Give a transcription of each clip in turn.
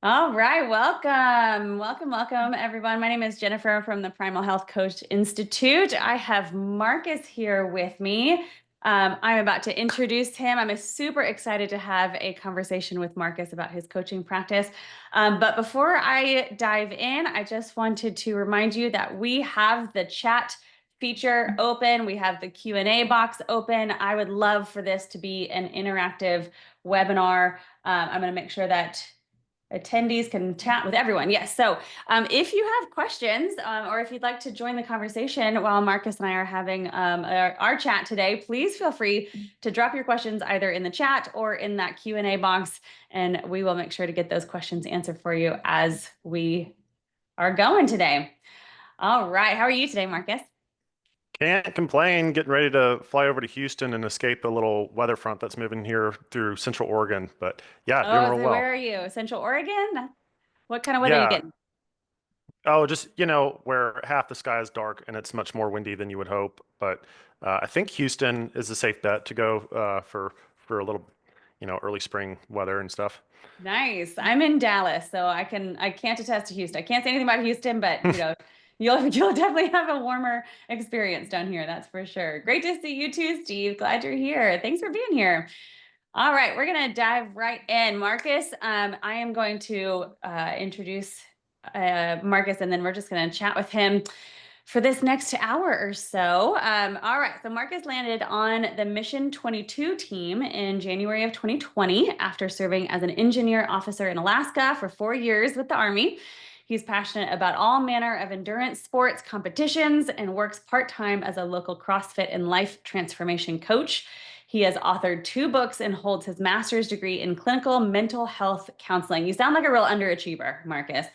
All right, welcome, everyone. My name is Jennifer from the Primal Health Coach Institute. I have Marcus here with me. I'm about to introduce him. I'm super excited to have a conversation with Marcus about his coaching practice. But before I dive in, I just wanted to remind you that we have the chat feature open. We have the Q&A box open. I would love for this to be an interactive webinar. I'm going to make sure that attendees can chat with everyone. Yes. So if you have questions or if you'd like to join the conversation while Marcus and I are having our chat today, please feel free to drop your questions either in the chat or in that Q&A box, and we will make sure to get those questions answered for you as we are going today. All right. How are you today, Marcus? Can't complain. Getting ready to fly over to Houston and escape a little weather front that's moving here through Central Oregon. But yeah, doing Oh, real so well. where are you? Central Oregon? What kind of weather are you Yeah. getting? Oh, just, where half the sky is dark and it's much more windy than you would hope. But I think Houston is a safe bet to go for a little, early spring weather and stuff. Nice. I'm in Dallas, so I can't attest to Houston. I can't say anything about Houston, but you'll definitely have a warmer experience down here, that's for sure. Great to see you too, Steve. Glad you're here. Thanks for being here. All right, we're gonna dive right in. Marcus, I am going to introduce Marcus, and then we're just gonna chat with him for this next hour or so. All right, so Marcus landed on the Mission 22 team in January of 2020 after serving as an engineer officer in Alaska for 4 years with the Army. He's passionate about all manner of endurance sports competitions and works part-time as a local CrossFit and life transformation coach. He has authored 2 books and holds his master's degree in clinical mental health counseling. You sound like a real underachiever, Marcus.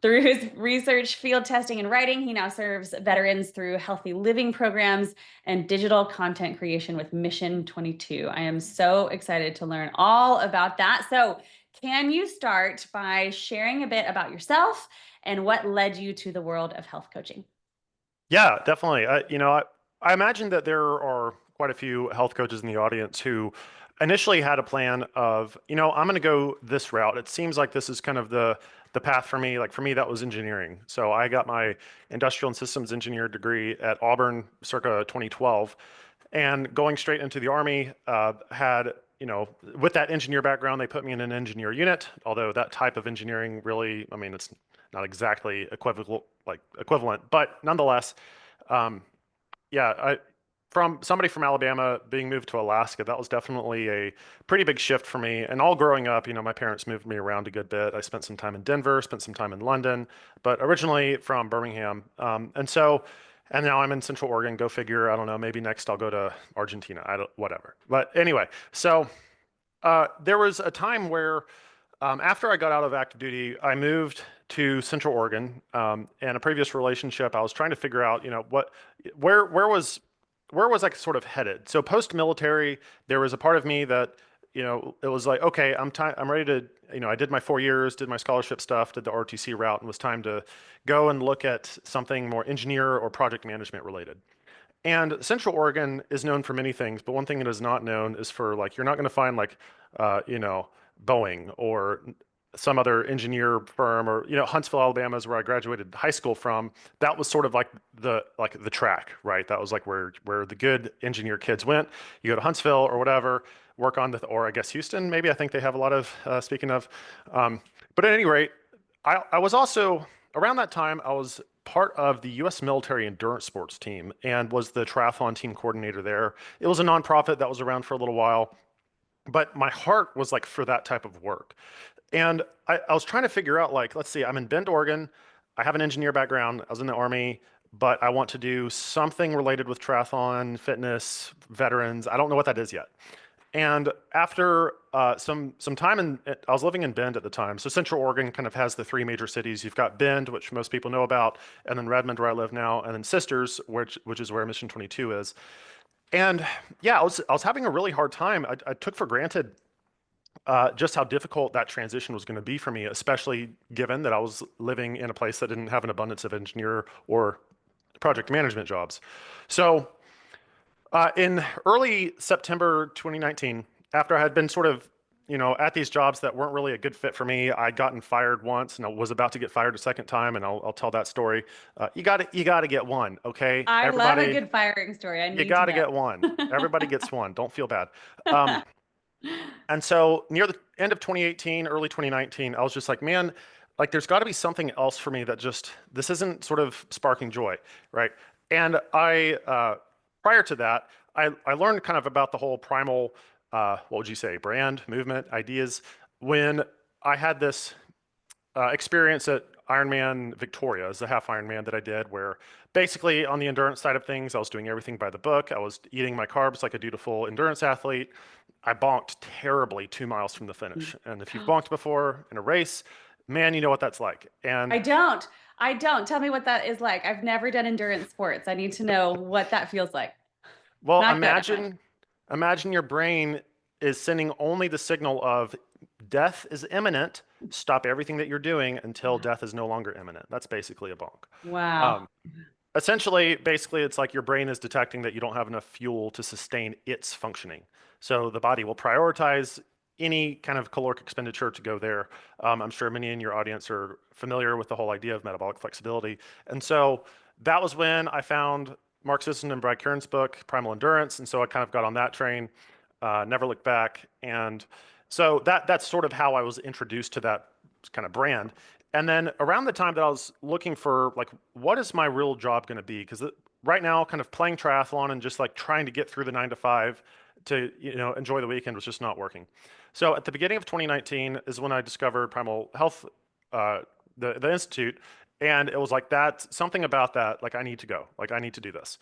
Through his research, field testing, and writing, he now serves veterans through healthy living programs and digital content creation with Mission 22. I am so excited to learn all about that. So, can you start by sharing a bit about yourself and what led you to the world of health coaching? Yeah, definitely. I imagine that there are quite a few health coaches in the audience who initially had a plan of, I'm going to go this route. It seems like this is kind of the path for me. Like for me, that was engineering. So I got my industrial and systems engineer degree at Auburn circa 2012, and going straight into the Army, had, with that engineer background, they put me in an engineer unit. Although that type of engineering really, I mean, it's not exactly equivalent, but nonetheless, um, yeah, from somebody from Alabama being moved to Alaska, that was definitely a pretty big shift for me. And all growing up, my parents moved me around a good bit. I spent some time in Denver, spent some time in London, but originally from Birmingham. And now I'm in Central Oregon. Go figure. I don't know. Maybe next I'll go to Argentina. I don't, whatever. But anyway, so there was a time where after I got out of active duty, I moved to Central Oregon. And a previous relationship, I was trying to figure out, where, where was, where was I sort of headed? So post-military, there was a part of me that, it was like, okay, I'm ready to, I did my 4 years, did my scholarship stuff, did the ROTC route, and was time to go and look at something more engineer or project management related. And Central Oregon is known for many things, but one thing it is not known is for like you're not going to find like Boeing or some other engineer firm, or Huntsville, Alabama is where I graduated high school from. That was sort of like the track, right? That was like where the good engineer kids went. You go to Huntsville or whatever, work on or I guess Houston, maybe. I think they have a lot of speaking of. But at any rate, I was also around that time I was part of the U.S. military endurance sports team and was the triathlon team coordinator there. It was a nonprofit that was around for a little while, but my heart was like for that type of work. And I was trying to figure out, like, let's see, I'm in Bend, Oregon. I have an engineer background. I was in the Army, but I want to do something related with triathlon, fitness, veterans. I don't know what that is yet. And after some time I was living in Bend at the time. So Central Oregon kind of has the 3 major cities. You've got Bend, which most people know about, and then Redmond, where I live now, and then Sisters, which is where Mission 22 is. And yeah, I was having a really hard time. I took for granted just how difficult that transition was going to be for me, especially given that I was living in a place that didn't have an abundance of engineer or project management jobs. So in early September 2019, after I had been sort of at these jobs that weren't really a good fit for me. I'd gotten fired once and I was about to get fired a second time, and I'll tell that story. You got to get one, okay? I love a Everybody, good firing story. I you need to got to know. get one. Everybody gets one. Don't feel bad. Um, and so near the end of 2018, early 2019, I was just like, man, like there's got to be something else for me that just this isn't sort of sparking joy, right? And prior to that, I learned kind of about the whole primal, what would you say, brand, movement, ideas when I had this experience at Ironman Victoria as the half Ironman that I did, where basically on the endurance side of things, I was doing everything by the book. I was eating my carbs like a dutiful endurance athlete. I bonked terribly 2 miles from the finish. And if you've bonked before in a race, man, you know what that's like. And I don't. I don't. Tell me what that is like. I've never done endurance sports. I need to know what that feels like. well, Not good, I imagine. imagine your brain is sending only the signal of death is imminent. Stop everything that you're doing until death is no longer imminent. That's basically a bonk. Wow. Um, Essentially, basically, it's like your brain is detecting that you don't have enough fuel to sustain its functioning. So the body will prioritize any kind of caloric expenditure to go there. I'm sure many in your audience are familiar with the whole idea of metabolic flexibility. And so that was when I found Mark Sisson and Brad Kern's book, Primal Endurance. And so I kind of got on that train, never looked back. And so that's sort of how I was introduced to that kind of brand. And then around the time that I was looking for like, what is my real job going to be? Because right now, kind of playing triathlon and just like trying to get through the 9 to 5 to enjoy the weekend was just not working. So at the beginning of 2019 is when I discovered Primal Health, uh, the institute, and it was like that something about that. Like I need to go. Like I need to do this.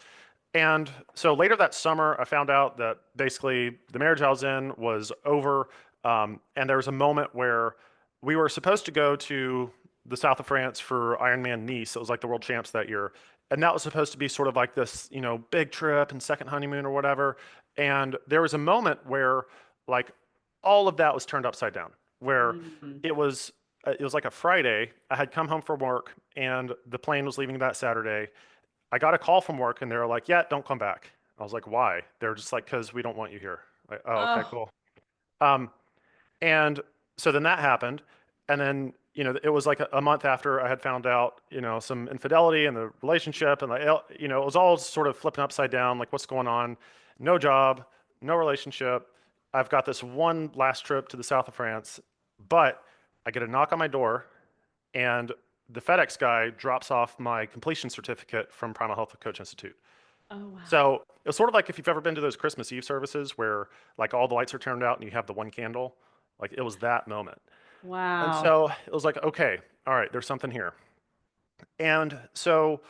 And so later that summer, I found out that basically the marriage I was in was over. And there was a moment where we were supposed to go to the south of France for Ironman Nice. It was like the world champs that year. And that was supposed to be sort of like this, big trip and second honeymoon or whatever. And there was a moment where like all of that was turned upside down, where Mm. it was like a Friday. I had come home from work and the plane was leaving that Saturday. I got a call from work and they were like, "Yeah, don't come back." I was like, "Why?" They're just like, "Because we don't want you here." Like, oh, okay, Oh, cool. Um, and so then that happened. And then, it was like a month after I had found out, some infidelity in the relationship. And, like, it was all sort of flipping upside down. Like, what's going on? No job, no relationship. I've got this one last trip to the south of France, but I get a knock on my door and the FedEx guy drops off my completion certificate from Primal Health Coach Institute. oh wow. So it's sort of like if you've ever been to those Christmas Eve services where like all the lights are turned out and you have the one candle, like it was that moment. And Wow. so it was like, okay, all right, there's something here. And so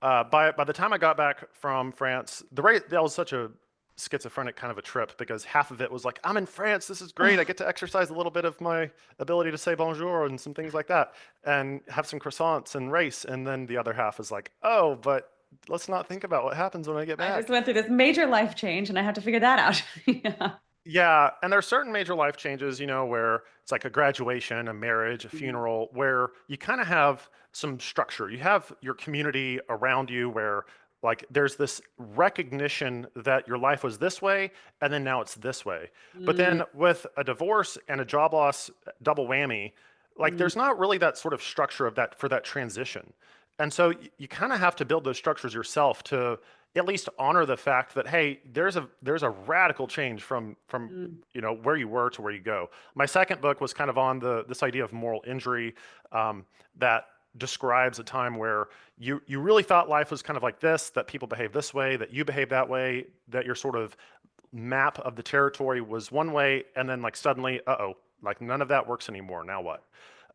by the time I got back from France, that was such a schizophrenic kind of a trip because half of it was like, I'm in France, this is great. I get to exercise a little bit of my ability to say bonjour and some things like that, and have some croissants and race. And then the other half is like, oh, but let's not think about what happens when I get I just back. went through this major life change and I have to figure that out. Yeah. Yeah, and there are certain major life changes, where it's like a graduation, a marriage, a Mm. funeral, where you kind of have some structure. You have your community around you where like there's this recognition that your life was this way and then now it's this way. But Mm. then with a divorce and a job loss, double whammy, like Mm. there's not really that sort of structure of that for that transition. And so you kind of have to build those structures yourself to at least honor the fact that hey, there's a radical change from Mm. where you were to where you go. My second book was kind of on this idea of moral injury, that describes a time where you really thought life was kind of like this, that people behave this way, that you behave that way, that your sort of map of the territory was one way, and then like suddenly, uh-oh, like none of that works anymore. Now what?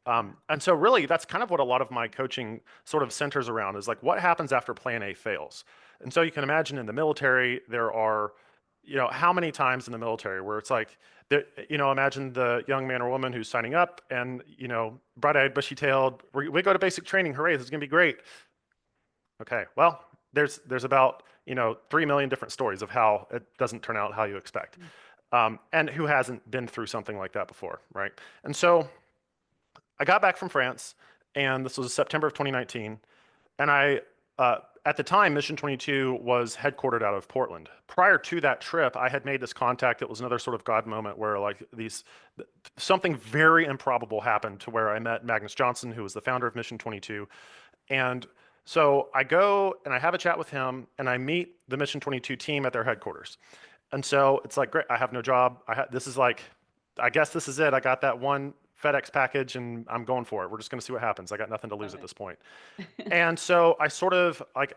And so really that's kind of what a lot of my coaching sort of centers around is like what happens after plan A fails. And so you can imagine in the military, there are, how many times in the military where it's like, imagine the young man or woman who's signing up and, bright-eyed, bushy-tailed, we go to basic training, hooray, this is gonna be great. Okay, well, there's about, 3 million different stories of how it doesn't turn out how you expect. And who hasn't been through something like that before, right? And so I got back from France, and this was September of 2019, and I at the time, Mission 22 was headquartered out of Portland. Prior to that trip, I had made this contact. It was another sort of God moment where like something very improbable happened to where I met Magnus Johnson, who was the founder of Mission 22. And so I go and I have a chat with him and I meet the Mission 22 team at their headquarters. And so it's like, great, I have no job. This is like, I guess this is it. I got that one FedEx package and I'm going for it. We're just going to see what happens. I got nothing to lose Love at this it. point. And so I sort of like,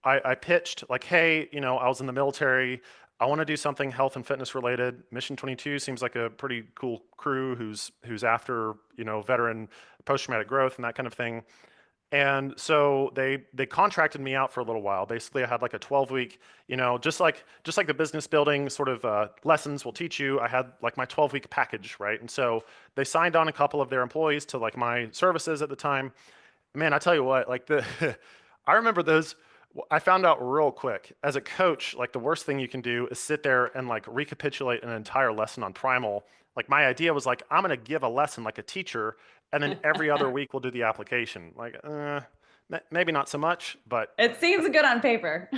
I pitched like, hey, I was in the military. I want to do something health and fitness related. Mission 22 seems like a pretty cool crew who's after, veteran post-traumatic growth and that kind of thing. And so they contracted me out for a little while. Basically, I had like a 12-week, just like the business building sort of lessons will teach you. I had like my 12-week package, right? And so they signed on a couple of their employees to like my services at the time. Man, I tell you what, like I remember those. I found out real quick as a coach, like the worst thing you can do is sit there and like recapitulate an entire lesson on primal. Like my idea was like, I'm going to give a lesson like a teacher, and then every other week we'll do the application. Like, maybe not so much, but It seems good on paper.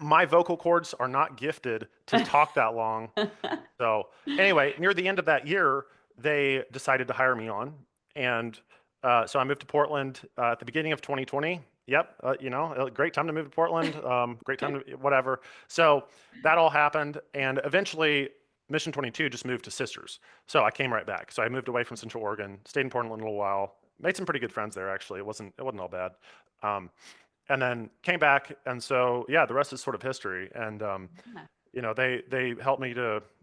my vocal cords are not gifted to talk that long. So anyway, near the end of that year, they decided to hire me on, and so I moved to Portland at the beginning of 2020. Yep, great time to move to Portland. Great time to whatever. So that all happened, and eventually Mission 22 just moved to Sisters. So I came right back. So I moved away from Central Oregon, stayed in Portland a little while, made some pretty good friends there. Actually, it wasn't all bad. Um, and then came back, and so yeah, the rest is sort of history. And they helped me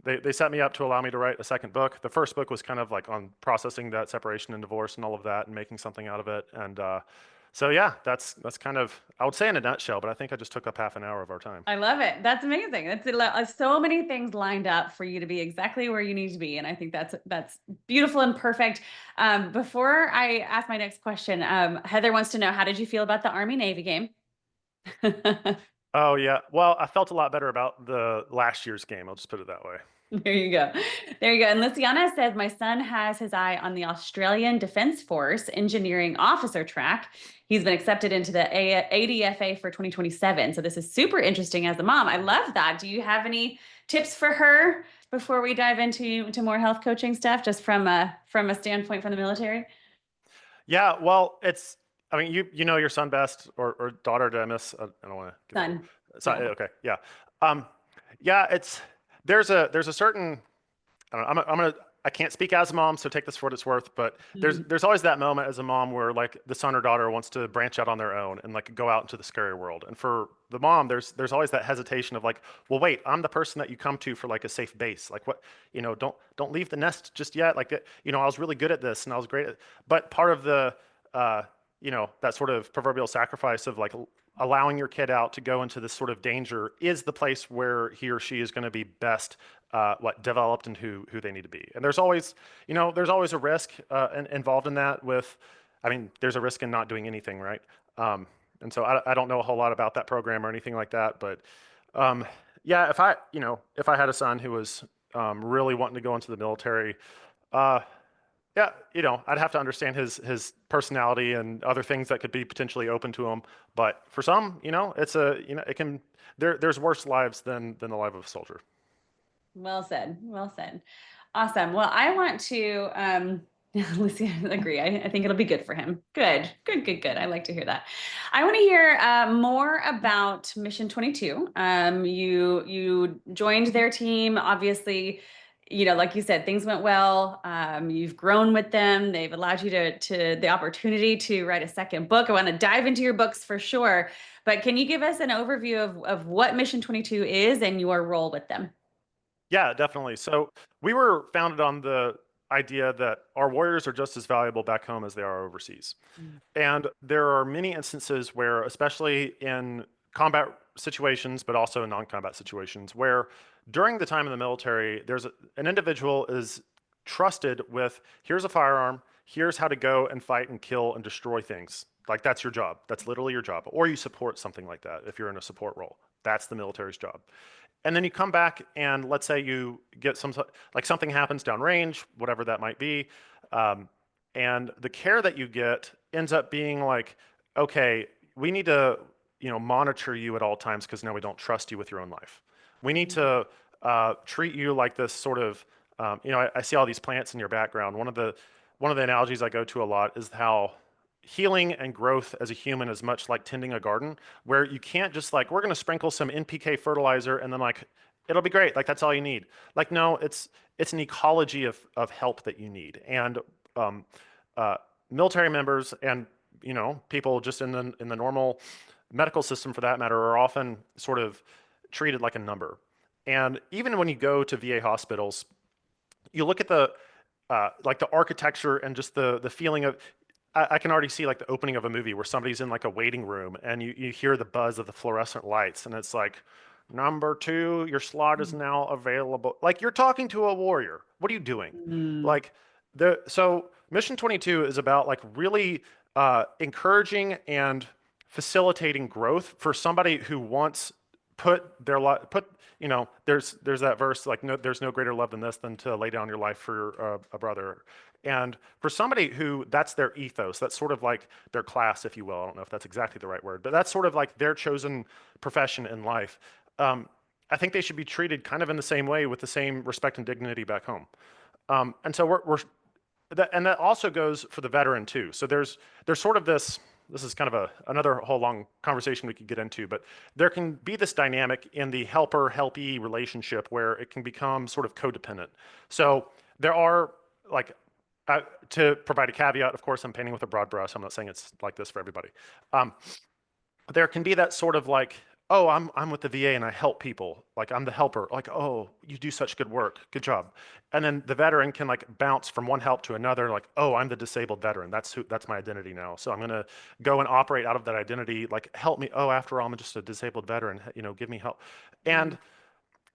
they set me up to allow me to write a second book. The first book was kind of like on processing that separation and divorce and all of that and making something out of it. And so yeah, that's kind of, I would say in a nutshell, but I think I just took up half an hour of our time. I love it. That's amazing. So many things lined up for you to be exactly where you need to be, and I think that's beautiful and perfect. Before I ask my next question, Heather wants to know, how did you feel about the Army Navy game? Oh yeah, well, I felt a lot better about the last year's game. I'll just put it that way. There you go. There you go. And Luciana says, my son has his eye on the Australian Defence Force engineering officer track. He's been accepted into the ADFA for 2027. So this is super interesting as a mom. I love that. Do you have any tips for her before we dive into more health coaching stuff, just from a standpoint from the military? Yeah, well, I mean, you know your son best or daughter. Did I miss? I don't want to. Son. Son. Yeah. Okay. Yeah. Um, yeah. There's a certain. I don't know, I can't speak as a mom, so take this for what it's worth. But there's always that moment as a mom where like the son or daughter wants to branch out on their own and like go out into the scary world. And for the mom, there's always that hesitation of like, well, wait, I'm the person that you come to for like a safe base. Like what, don't leave the nest just yet. Like I was really good at this and I was great at. But part of the that sort of proverbial sacrifice of like allowing your kid out to go into this sort of danger is the place where he or she is going to be best developed and who they need to be. And there's always a risk involved in that there's a risk in not doing anything, right? And so I don't know a whole lot about that program or anything like that, but yeah, if I had a son who was really wanting to go into the military, yeah, I'd have to understand his personality and other things that could be potentially open to him. But for some, it can there's worse lives than the life of a soldier. Well said. Well said. Awesome. Well, I want to, Lucy, I agree. I think it'll be good for him. Good, good, good, good. I like to hear that. I want to hear more about Mission 22. You joined their team. Obviously, like you said, things went well. You've grown with them. They've allowed you to the opportunity to write a second book. I want to dive into your books for sure. But can you give us an overview of what Mission 22 is and your role with them? Yeah, definitely. So we were founded on the idea that our warriors are just as valuable back home as they are overseas. And there are many instances where, especially in combat situations, but also in non-combat situations, where during the time in the military, an individual is trusted with, here's a firearm, here's how to go and fight and kill and destroy things. Like that's your job. That's literally your job. Or you support something like that if you're in a support role. That's the military's job. And then you come back and let's say you get something happens downrange, whatever that might be. And the care that you get ends up being like, okay, we need to monitor you at all times because now we don't trust you with your own life. We need to treat you like this sort of, I see all these plants in your background. One of the analogies I go to a lot is how healing and growth as a human is much like tending a garden, where you can't just like, we're going to sprinkle some NPK fertilizer and then like it'll be great. Like that's all you need. Like, no, it's an ecology of help that you need. And um, uh, military members and people just in the normal medical system for that matter are often sort of treated like a number. And even when you go to VA hospitals, you look at the like the architecture and just the feeling of I can already see like the opening of a movie where somebody's in like a waiting room and you hear the buzz of the fluorescent lights and it's like number two, your slot is now available. Like you're talking to a warrior. What are you doing? Mm. Like so Mission 22 is about like really encouraging and facilitating growth for somebody who wants put their life put there's that verse like no there's no greater love than this than to lay down your life for a brother. And for somebody who that's their ethos, that's sort of like their class, if you will. I don't know if that's exactly the right word, but that's sort of like their chosen profession in life. I think they should be treated kind of in the same way with the same respect and dignity back home. And so we're and that also goes for the veteran too. So there's sort of this is kind of another whole long conversation we could get into, but there can be this dynamic in the helper-helpee relationship where it can become sort of codependent. So there are like, to provide a caveat, of course, I'm painting with a broad brush. I'm not saying it's like this for everybody. Um, there can be that sort of like, oh, I'm with the VA and I help people. Like I'm the helper. Like, oh, you do such good work. Good job. And then the veteran can like bounce from one help to another. Like, oh, I'm the disabled veteran. That's my identity now. So I'm gonna go and operate out of that identity. Like, help me. Oh, after all, I'm just a disabled veteran. Give me help. And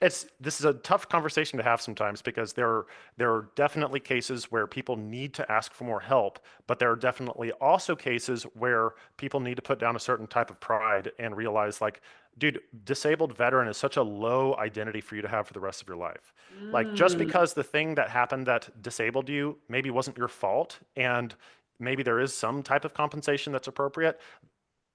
this is a tough conversation to have sometimes because there are definitely cases where people need to ask for more help, but there are definitely also cases where people need to put down a certain type of pride and realize like, dude, disabled veteran is such a low identity for you to have for the rest of your life. Like just Mm. because the thing that happened that disabled you maybe wasn't your fault and maybe there is some type of compensation that's appropriate,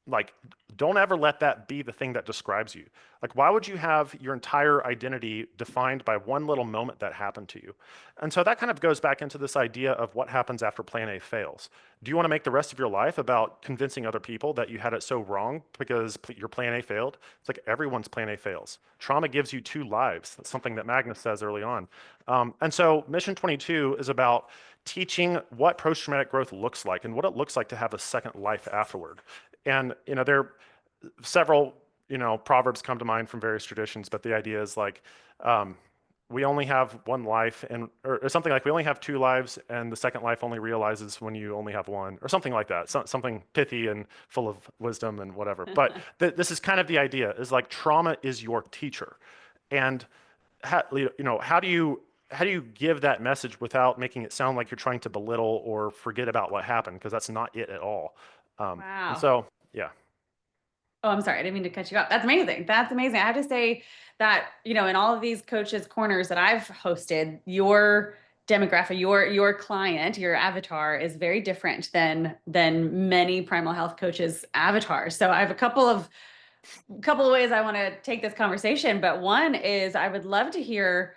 like don't ever let that be the thing that describes you. Like why would you have your entire identity defined by one little moment that happened to you? And so that kind of goes back into this idea of what happens after plan A fails. Do you want to make the rest of your life about convincing other people that you had it so wrong because your plan A failed? It's like everyone's plan A fails. Trauma gives you two lives. That's something that Magnus says early on. And so Mission 22 is about teaching what post-traumatic growth looks like and what it looks like to have a second life afterward. And there are several proverbs come to mind from various traditions, but the idea is like we only have one life, and or something like we only have two lives, and the second life only realizes when you only have one, or something like that. Something pithy and full of wisdom and whatever. But this is kind of the idea: is like trauma is your teacher, and how do you give that message without making it sound like you're trying to belittle or forget about what happened? Because that's not it at all. And Wow. so, yeah. Oh, I'm sorry. I didn't mean to cut you off. That's amazing. That's amazing. I have to say that, in all of these coaches corners that I've hosted, your demographic, your client, your avatar is very different than many primal health coaches avatars. So I have a couple of ways I want to take this conversation, but one is I would love to hear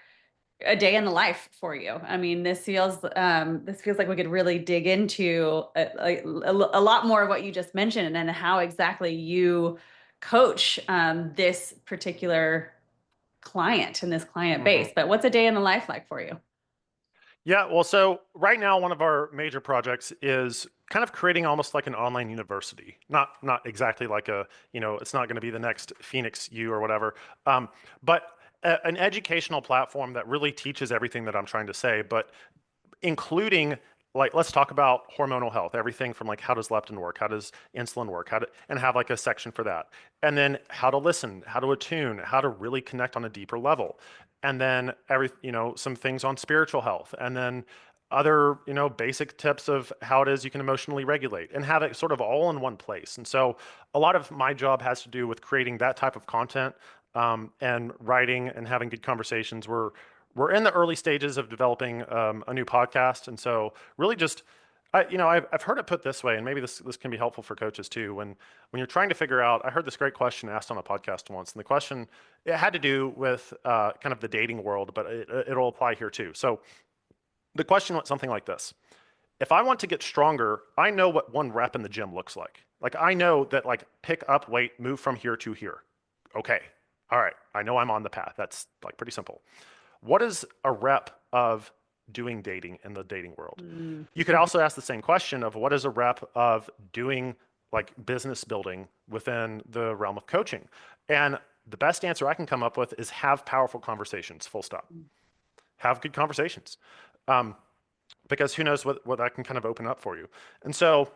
a day in the life for you. I mean, this feels like we could really dig into a lot more of what you just mentioned and how exactly you coach this particular client and this client hmm base. But what's a day in the life like for you? Yeah, well, so right now, one of our major projects is kind of creating almost like an online university. Not exactly like it's not going to be the next Phoenix U or whatever, but an educational platform that really teaches everything that I'm trying to say, but including like let's talk about hormonal health, everything from like how does leptin work, how does insulin work, and have like a section for that, and then how to listen, how to attune, how to really connect on a deeper level, and then some things on spiritual health, and then other basic tips of how it is you can emotionally regulate and have it sort of all in one place. And so a lot of my job has to do with creating that type of content, and writing and having good conversations. We're in the early stages of developing a new podcast, and so really just I've heard it put this way, and maybe this can be helpful for coaches too. When you're trying to figure out, I heard this great question asked on a podcast once, and the question, it had to do with kind of the dating world, but it'll apply here too. So the question went something like this: if I want to get stronger, I know what one rep in the gym looks like. Like I know that like pick up weight, move from here to here. Okay, all right, I know I'm on the path. That's like pretty simple. What is a rep of doing dating in the dating world? Mm. You could also ask the same question of what is a rep of doing like business building within the realm of coaching? And the best answer I can come up with is have powerful conversations, full stop. Have good conversations. Um, because who knows what that can kind of open up for you. And so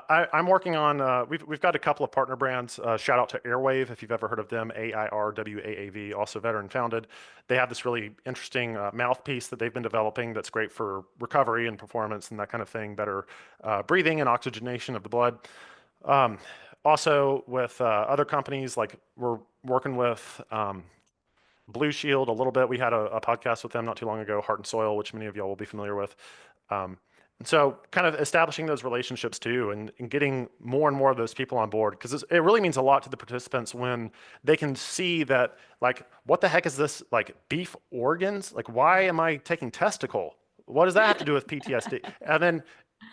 I'm working on, we've got a couple of partner brands. Shout out to Airwave, if you've ever heard of them, AIRWAAV, also veteran founded. They have this really interesting mouthpiece that they've been developing that's great for recovery and performance and that kind of thing, better breathing and oxygenation of the blood. Um, Also with other companies, like we're working with Blue Shield a little bit. We had a podcast with them not too long ago, Heart and Soil, which many of y'all will be familiar with. Um, and so kind of establishing those relationships too and getting more and more of those people on board because it really means a lot to the participants when they can see that like, what the heck is this like beef organs? Like, why am I taking testicle? What does that have to do with PTSD? And then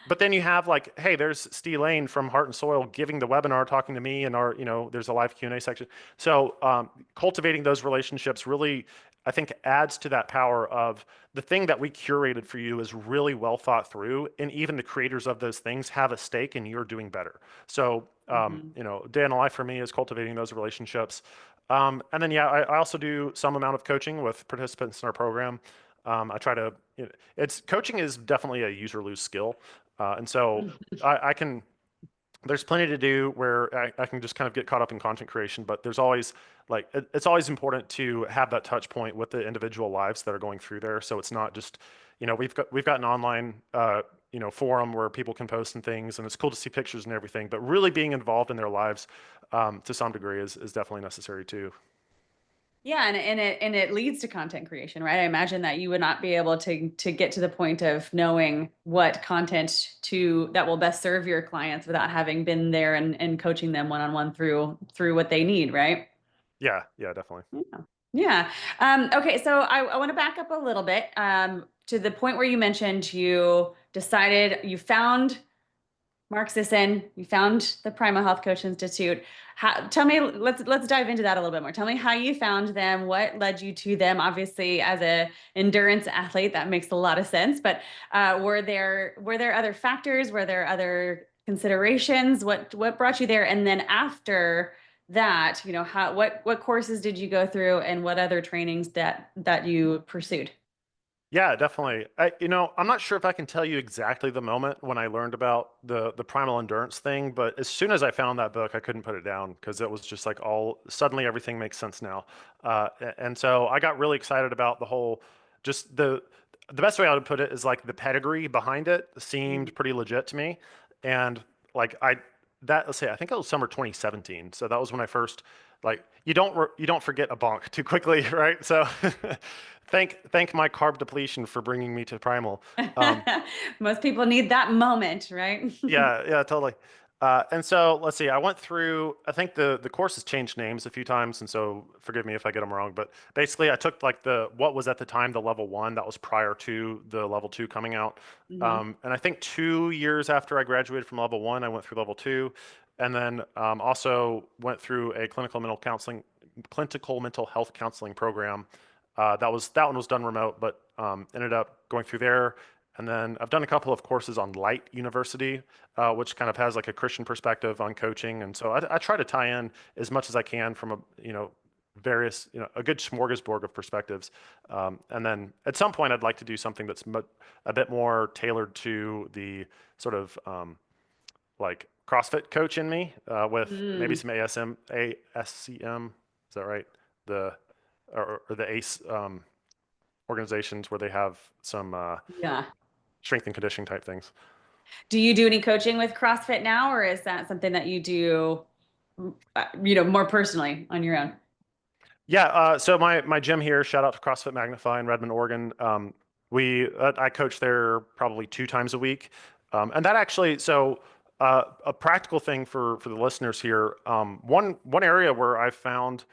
but then you have like, hey, there's Steve Lane from Heart and Soil giving the webinar, talking to me, and there's a live Q&A section. So cultivating those relationships really, I think, adds to that power of the thing that we curated for you is really well thought through, and even the creators of those things have a stake in you're doing better. So Mhm. day in the life for me is cultivating those relationships. And then yeah, I also do some amount of coaching with participants in our program. I try to, it's coaching is definitely a user lose skill. And so I can, there's plenty to do where I can just kind of get caught up in content creation, but there's always like, it's always important to have that touch point with the individual lives that are going through there. So it's not just, we've got an online, forum where people can post and things, and it's cool to see pictures and everything, but really being involved in their lives to some degree is definitely necessary too. Yeah, and it leads to content creation, right? I imagine that you would not be able to get to the point of knowing what content to that will best serve your clients without having been there and coaching them one-on-one through what they need, right? Yeah, yeah, definitely. Yeah. Yeah. Okay, so I want to back up a little bit to the point where you mentioned you decided you found Marxist in, you found the Primal Health Coach Institute. Tell me, let's dive into that a little bit more. Tell me how you found them, what led you to them. Obviously, as a endurance athlete, that makes a lot of sense. But were there other factors? Were there other considerations? What brought you there? And then after that, what courses did you go through, and what other trainings that you pursued? Yeah, definitely. I'm not sure if I can tell you exactly the moment when I learned about the primal endurance thing, but as soon as I found that book, I couldn't put it down because it was just like all suddenly everything makes sense now. And so I got really excited about the whole, just the best way I would put it is like the pedigree behind it Mm. seemed pretty legit to me, and like let's say I think it was summer 2017, so that was when I first like you don't forget a bonk too quickly, right? So thank my carb depletion for bringing me to primal. Um, Most people need that moment, right? yeah, yeah, totally. And so let's see. I went through. I think the course has changed names a few times, and so forgive me if I get them wrong. But basically, I took like the what was at the time the level one that was prior to the level two coming out. Hmm. And I think 2 years after I graduated from level one, I went through level two, and then also went through a clinical mental health counseling program. That one was done remote, but ended up going through there. And then I've done a couple of courses on Light University, which kind of has like a Christian perspective on coaching. And so I try to tie in as much as I can from various, a good smorgasbord of perspectives. And then at some point, I'd like to do something that's a bit more tailored to the sort of like CrossFit coach in me with maybe Mm, some ASCM. Is that right? The or the ACE organizations where they have some yeah. strength and conditioning type things. Do you do any coaching with CrossFit now, or is that something that you do, more personally on your own? Yeah, so my gym here, shout out to CrossFit Magnify in Redmond, Oregon. I coach there probably 2 times a week. And that actually, so a practical thing for the listeners here, one area where I've found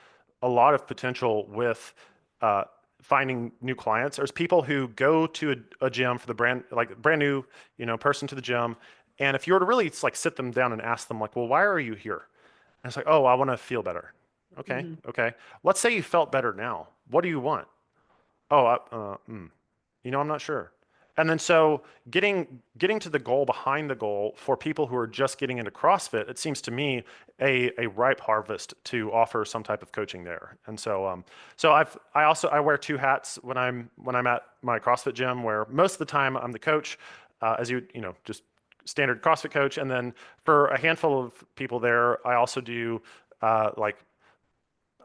a lot of potential with uh, finding new clients is people who go to a gym for the brand new, person to the gym. And if you were to really like sit them down and ask them like, well, why are you here? And it's like, oh, I want to feel better. Okay, Hmm. okay. Let's say you felt better now. What do you want? Oh, I'm not sure. And then so getting to the goal behind the goal for people who are just getting into CrossFit, it seems to me a ripe harvest to offer some type of coaching there. And so I wear two hats when I'm at my CrossFit gym, where most of the time I'm the coach, as just standard CrossFit coach, and then for a handful of people there, I also do like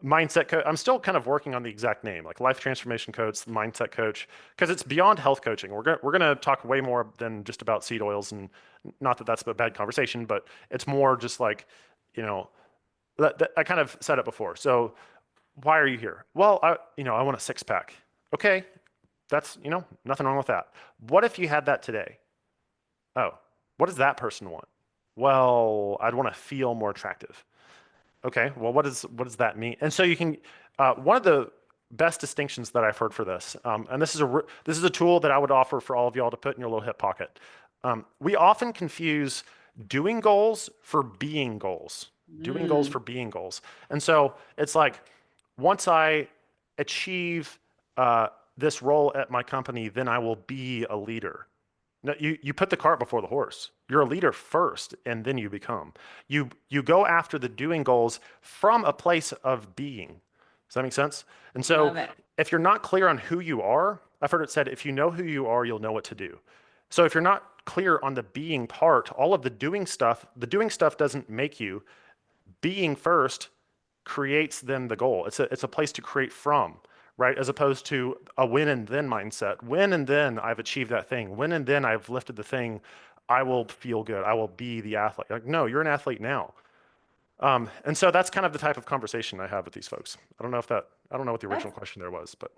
mindset coach. I'm still kind of working on the exact name, like life transformation coach, mindset coach, because it's beyond health coaching. We're gonna talk way more than just about seed oils, and not that that's a bad conversation, but it's more just like, you know, I kind of said it before. So why are you here? Well, I want a six pack. Okay, that's nothing wrong with that. What if you had that today? Oh, what does that person want? Well, I'd want to feel more attractive. Okay, well, what does that mean? And so you can one of the best distinctions that I've heard for this, and this is a tool that I would offer for all of y'all to put in your little hip pocket. We often confuse doing goals for being goals, doing goals Mm. for being goals, and so it's like once I achieve this role at my company, then I will be a leader. No, you put the cart before the horse. You're a leader first, and then you become. You go after the doing goals from a place of being. Does that make sense? And so Love it. if you're not clear on who you are, I've heard it said, if you know who you are, you'll know what to do. So if you're not clear on the being part, all of the doing stuff doesn't make you. Being first creates then the goal. It's a place to create from, right? As opposed to a win and then mindset. Win and then I've achieved that thing. Win and then I've lifted the thing. I will feel good. I will be the athlete. Like, no, you're an athlete now. And so that's kind of the type of conversation I have with these folks. I don't know what the That's original question there was, but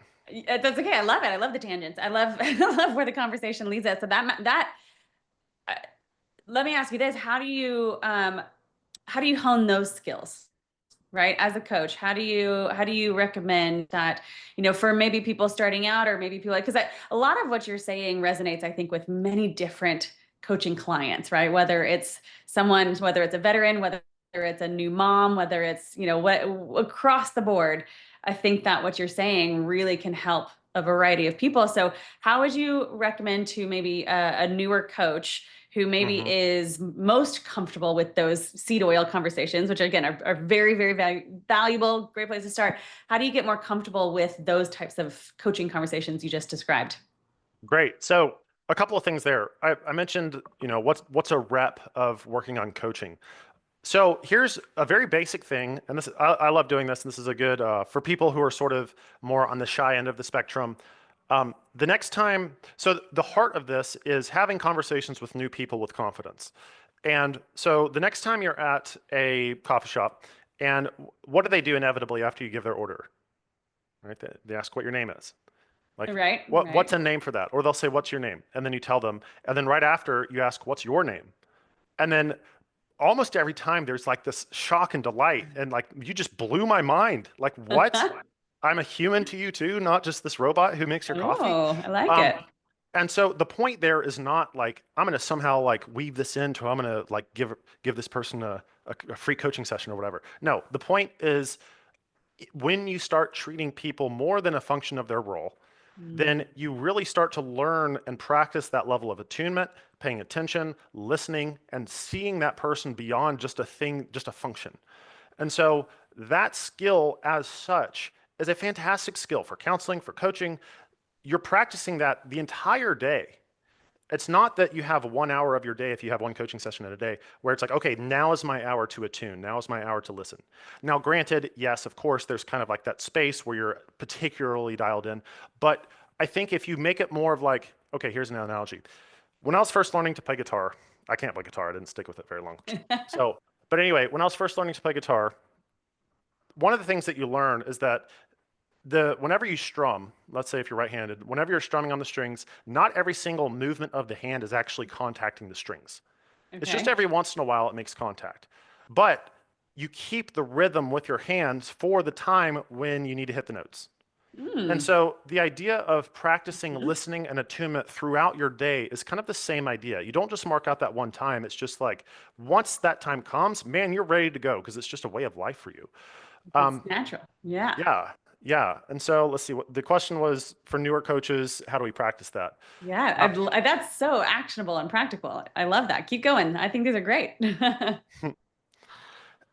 that's okay. I love it. I love the tangents. I love I love where the conversation leads us. So that uh, let me ask you this: how do you hone those skills? Right, as a coach, how do you recommend that, for maybe people starting out, or maybe people like, because a lot of what you're saying resonates, I think, with many different coaching clients, right? Whether it's a veteran, whether it's a new mom, whether it's, what across the board. I think that what you're saying really can help a variety of people. So how would you recommend to maybe a newer coach who maybe mhm. is most comfortable with those seed oil conversations, which again are very, very valuable, great place to start. How do you get more comfortable with those types of coaching conversations you just described? Great. So a couple of things there. I mentioned, what's a rep of working on coaching. So here's a very basic thing, and I love doing this, and this is a good for people who are sort of more on the shy end of the spectrum. The next time, so the heart of this is having conversations with new people with confidence. And so the next time you're at a coffee shop, and what do they do inevitably after you give their order? Right? They ask what your name is. Like, Right, what's right. a name for that? Or they'll say, what's your name? And then you tell them, and then right after you ask, what's your name? And then almost every time there's like this shock and delight, and like, you just blew my mind. Like, what? I'm a human to you too, not just this robot who makes your coffee. Oh, I like Um, it. and so the point there is not like I'm going to somehow like weave this into I'm going to like give this person a free coaching session or whatever. No, the point is when you start treating people more than a function of their role, then Mm. you really start to learn and practice that level of attunement, paying attention, listening, and seeing that person beyond just a thing, just a function. And so that skill as such is a fantastic skill for counseling, for coaching. You're practicing that the entire day. It's not that you have 1 hour of your day, if you have one coaching session in a day, where it's like, okay, now is my hour to attune. Now is my hour to listen. Now, granted, yes, of course, there's kind of like that space where you're particularly dialed in. But I think if you make it more of like, okay, here's an analogy. When I was first learning to play guitar, I can't play guitar. I didn't stick with it very long. So, but anyway, when I was first learning to play guitar, one of the things that you learn is that whenever you strum, let's say if you're right-handed, whenever you're strumming on the strings, not every single movement of the hand is actually contacting the strings. It's just Okay. every once in a while it makes contact. But you keep the rhythm with your hands for the time when you need to hit the notes. And Mm. so the idea of practicing listening and attunement throughout your day is kind of the same idea. You don't just mark out that one time. It's just like once that time comes, man, you're ready to go because it's just a way of life for you. It's Um, natural. Yeah. yeah, yeah. And so let's see. What the question was for newer coaches, how do we practice that? Yeah. Uh, That's so actionable and practical. I love that. Keep going. I think these are great.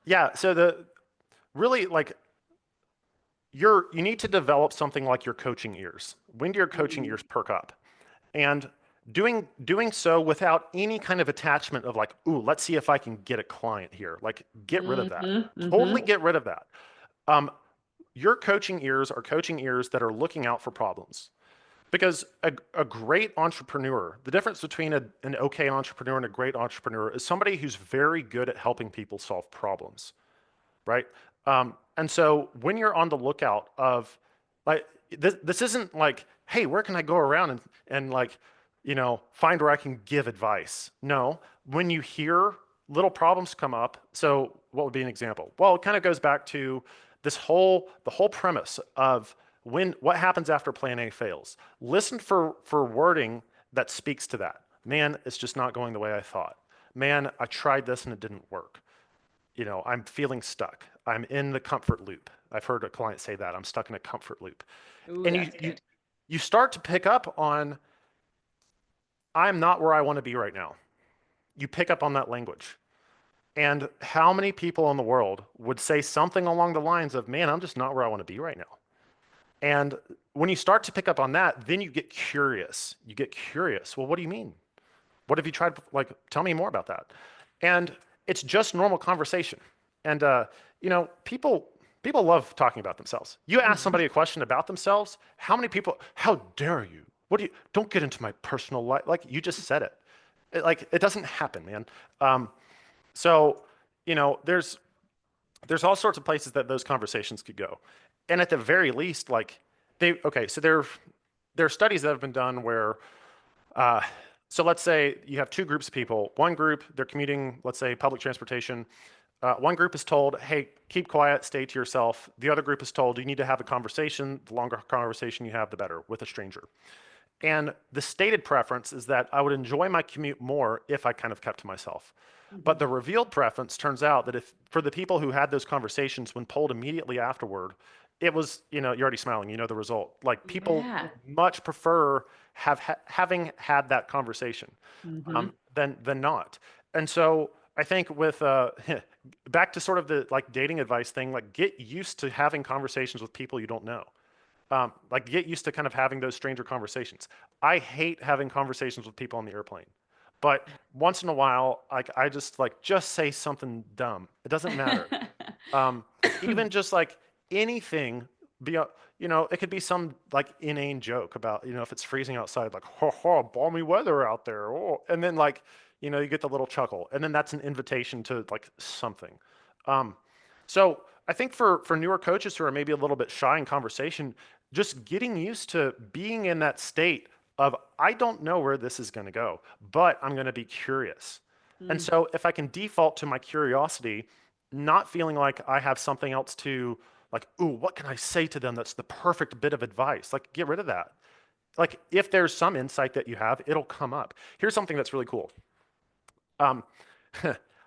yeah. So the really like you need to develop something like your coaching ears. When do your coaching Mm. ears perk up? And doing so without any kind of attachment of like, ooh, let's see if I can get a client here. Like, get rid of that. Mhm, Totally mhm. get rid of that. Um, your coaching ears are coaching ears that are looking out for problems. Because a great entrepreneur, the difference between an okay entrepreneur and a great entrepreneur is somebody who's very good at helping people solve problems, right? And so when you're on the lookout of like this isn't like, hey, where can I go around and like, find where I can give advice? No, when you hear little problems come up, so what would be an example? Well, it kind of goes back to the whole premise of what happens after plan A fails. Listen for wording that speaks to that. Man, it's just not going the way I thought. Man, I tried this and it didn't work. I'm feeling stuck. I'm in the comfort loop. I've heard a client say that. I'm stuck in a comfort loop. Ooh, And you that's you good. you start to pick up on I'm not where I want to be right now. You pick up on that language. And how many people in the world would say something along the lines of, "Man, I'm just not where I want to be right now." And when you start to pick up on that, then you get curious. You get curious. Well, what do you mean? What have you tried? Like, tell me more about that. And it's just normal conversation. And people love talking about themselves. You ask Mhm. somebody a question about themselves, how many people? How dare you? What do you? Don't get into my personal life. Like you just said it. It doesn't happen, man. Um, so there's all sorts of places that those conversations could go, and at the very least, like okay, so there are studies that have been done where uh, so let's say you have two groups of people. One group, they're commuting, let's say public transportation. One group is told, hey, keep quiet, stay to yourself. The other group is told, you need to have a conversation. The longer conversation you have, the better with a stranger. And the stated preference is that I would enjoy my commute more if I kind of kept to myself. But Mhm. the revealed preference turns out that if for the people who had those conversations when polled immediately afterward, it was, you're already smiling, you know the result. Like people Yeah. much prefer having had that conversation Mhm. than not. And so I think with back to sort of the like dating advice thing, like get used to having conversations with people you don't know. Like get used to kind of having those stranger conversations. I hate having conversations with people on the airplane, but once in a while, like I just say something dumb. It doesn't matter. Um, Even just like anything, be a, it could be some like inane joke about if it's freezing outside, like balmy weather out there, and then like you get the little chuckle, and then that's an invitation to like something. Um, so I think for newer coaches who are maybe a little bit shy in conversation, just getting used to being in that state of I don't know where this is going to go, but I'm going to be curious. And Mm. so if I can default to my curiosity, not feeling like I have something else to like, ooh, what can I say to them that's the perfect bit of advice? Like get rid of that. Like if there's some insight that you have, it'll come up. Here's something that's really cool. Um,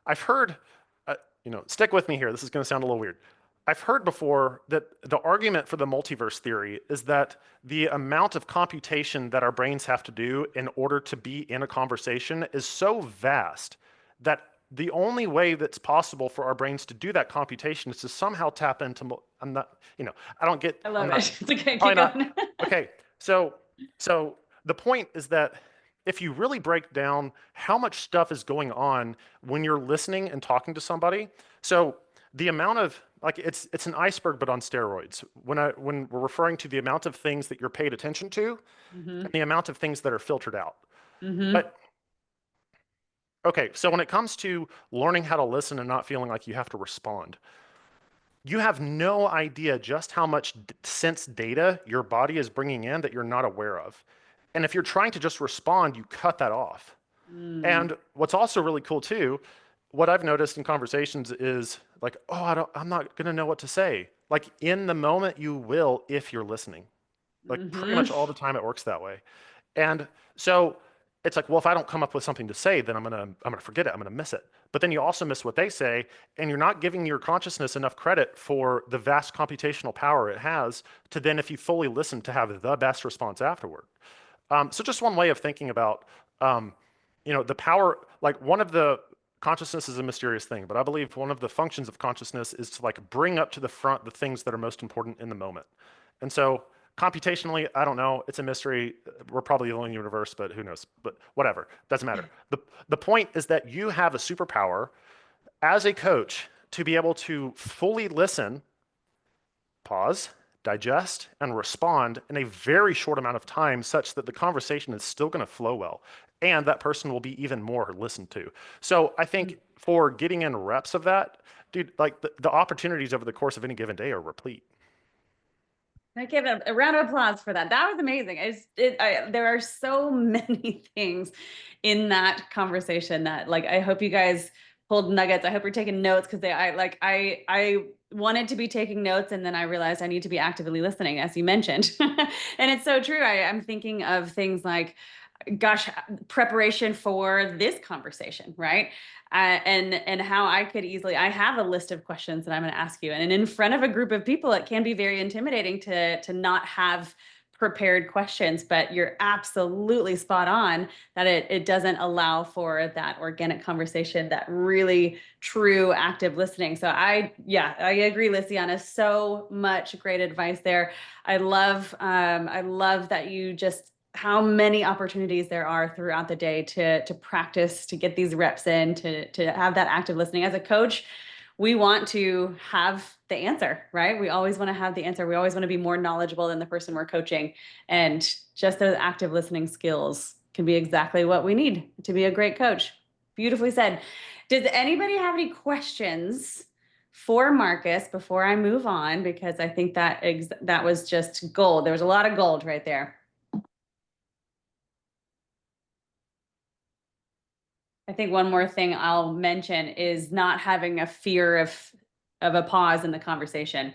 I've heard, stick with me here. This is going to sound a little weird. I've heard before that the argument for the multiverse theory is that the amount of computation that our brains have to do in order to be in a conversation is so vast that the only way that's possible for our brains to do that computation is to somehow tap into. I'm not, I don't get. I I'm love not it. It's okay. probably Keep not. going. Okay, so the point is that if you really break down how much stuff is going on when you're listening and talking to somebody, so the amount of like it's an iceberg but on steroids. When we're referring to the amount of things that you're paid attention to and Mhm. the amount of things that are filtered out. Mhm. But okay, so when it comes to learning how to listen and not feeling like you have to respond, you have no idea just how much sense data your body is bringing in that you're not aware of. And if you're trying to just respond, you cut that off. Mm, And what's also really cool too, what I've noticed in conversations is like, oh, I'm not going to know what to say. Like in the moment, you will if you're listening. Like pretty hmm much all the time, it works that way. And so it's like, well, if I don't come up with something to say, then I'm gonna forget it. I'm gonna miss it. But then you also miss what they say, and you're not giving your consciousness enough credit for the vast computational power it has to then, if you fully listen, to have the best response afterward. So just one way of thinking about, um, the power. Like one of the consciousness is a mysterious thing, but I believe one of the functions of consciousness is to like bring up to the front the things that are most important in the moment. And so computationally, I don't know. It's a mystery. We're probably the only universe, but who knows? But whatever, doesn't matter. The point is that you have a superpower as a coach to be able to fully listen, pause, digest, and respond in a very short amount of time such that the conversation is still going to flow well. And that person will be even more listened to. So I think for getting in reps of that, dude, like the opportunities over the course of any given day are replete. I give a round of applause for that. That was amazing. There are so many things in that conversation that, like, I hope you guys pulled nuggets. I hope you're taking notes because I wanted to be taking notes and then I realized I need to be actively listening, as you mentioned. And it's so true. I'm thinking of things like, gosh, preparation for this conversation, right? And how I could easily, I have a list of questions that I'm going to ask you, and in front of a group of people, it can be very intimidating to not have prepared questions. But you're absolutely spot on that it doesn't allow for that organic conversation, that really true active listening. So I agree, Luciana. So much great advice there. I love that you just, how many opportunities there are throughout the day to practice, to get these reps in, to have that active listening. As a coach, we want to have the answer, right? We always want to have the answer. We always want to be more knowledgeable than the person we're coaching. And just those active listening skills can be exactly what we need to be a great coach. Beautifully said. Does anybody have any questions for Marcus before I move on? Because I think that was just gold. There was a lot of gold right there. I think one more thing I'll mention is not having a fear of a pause in the conversation.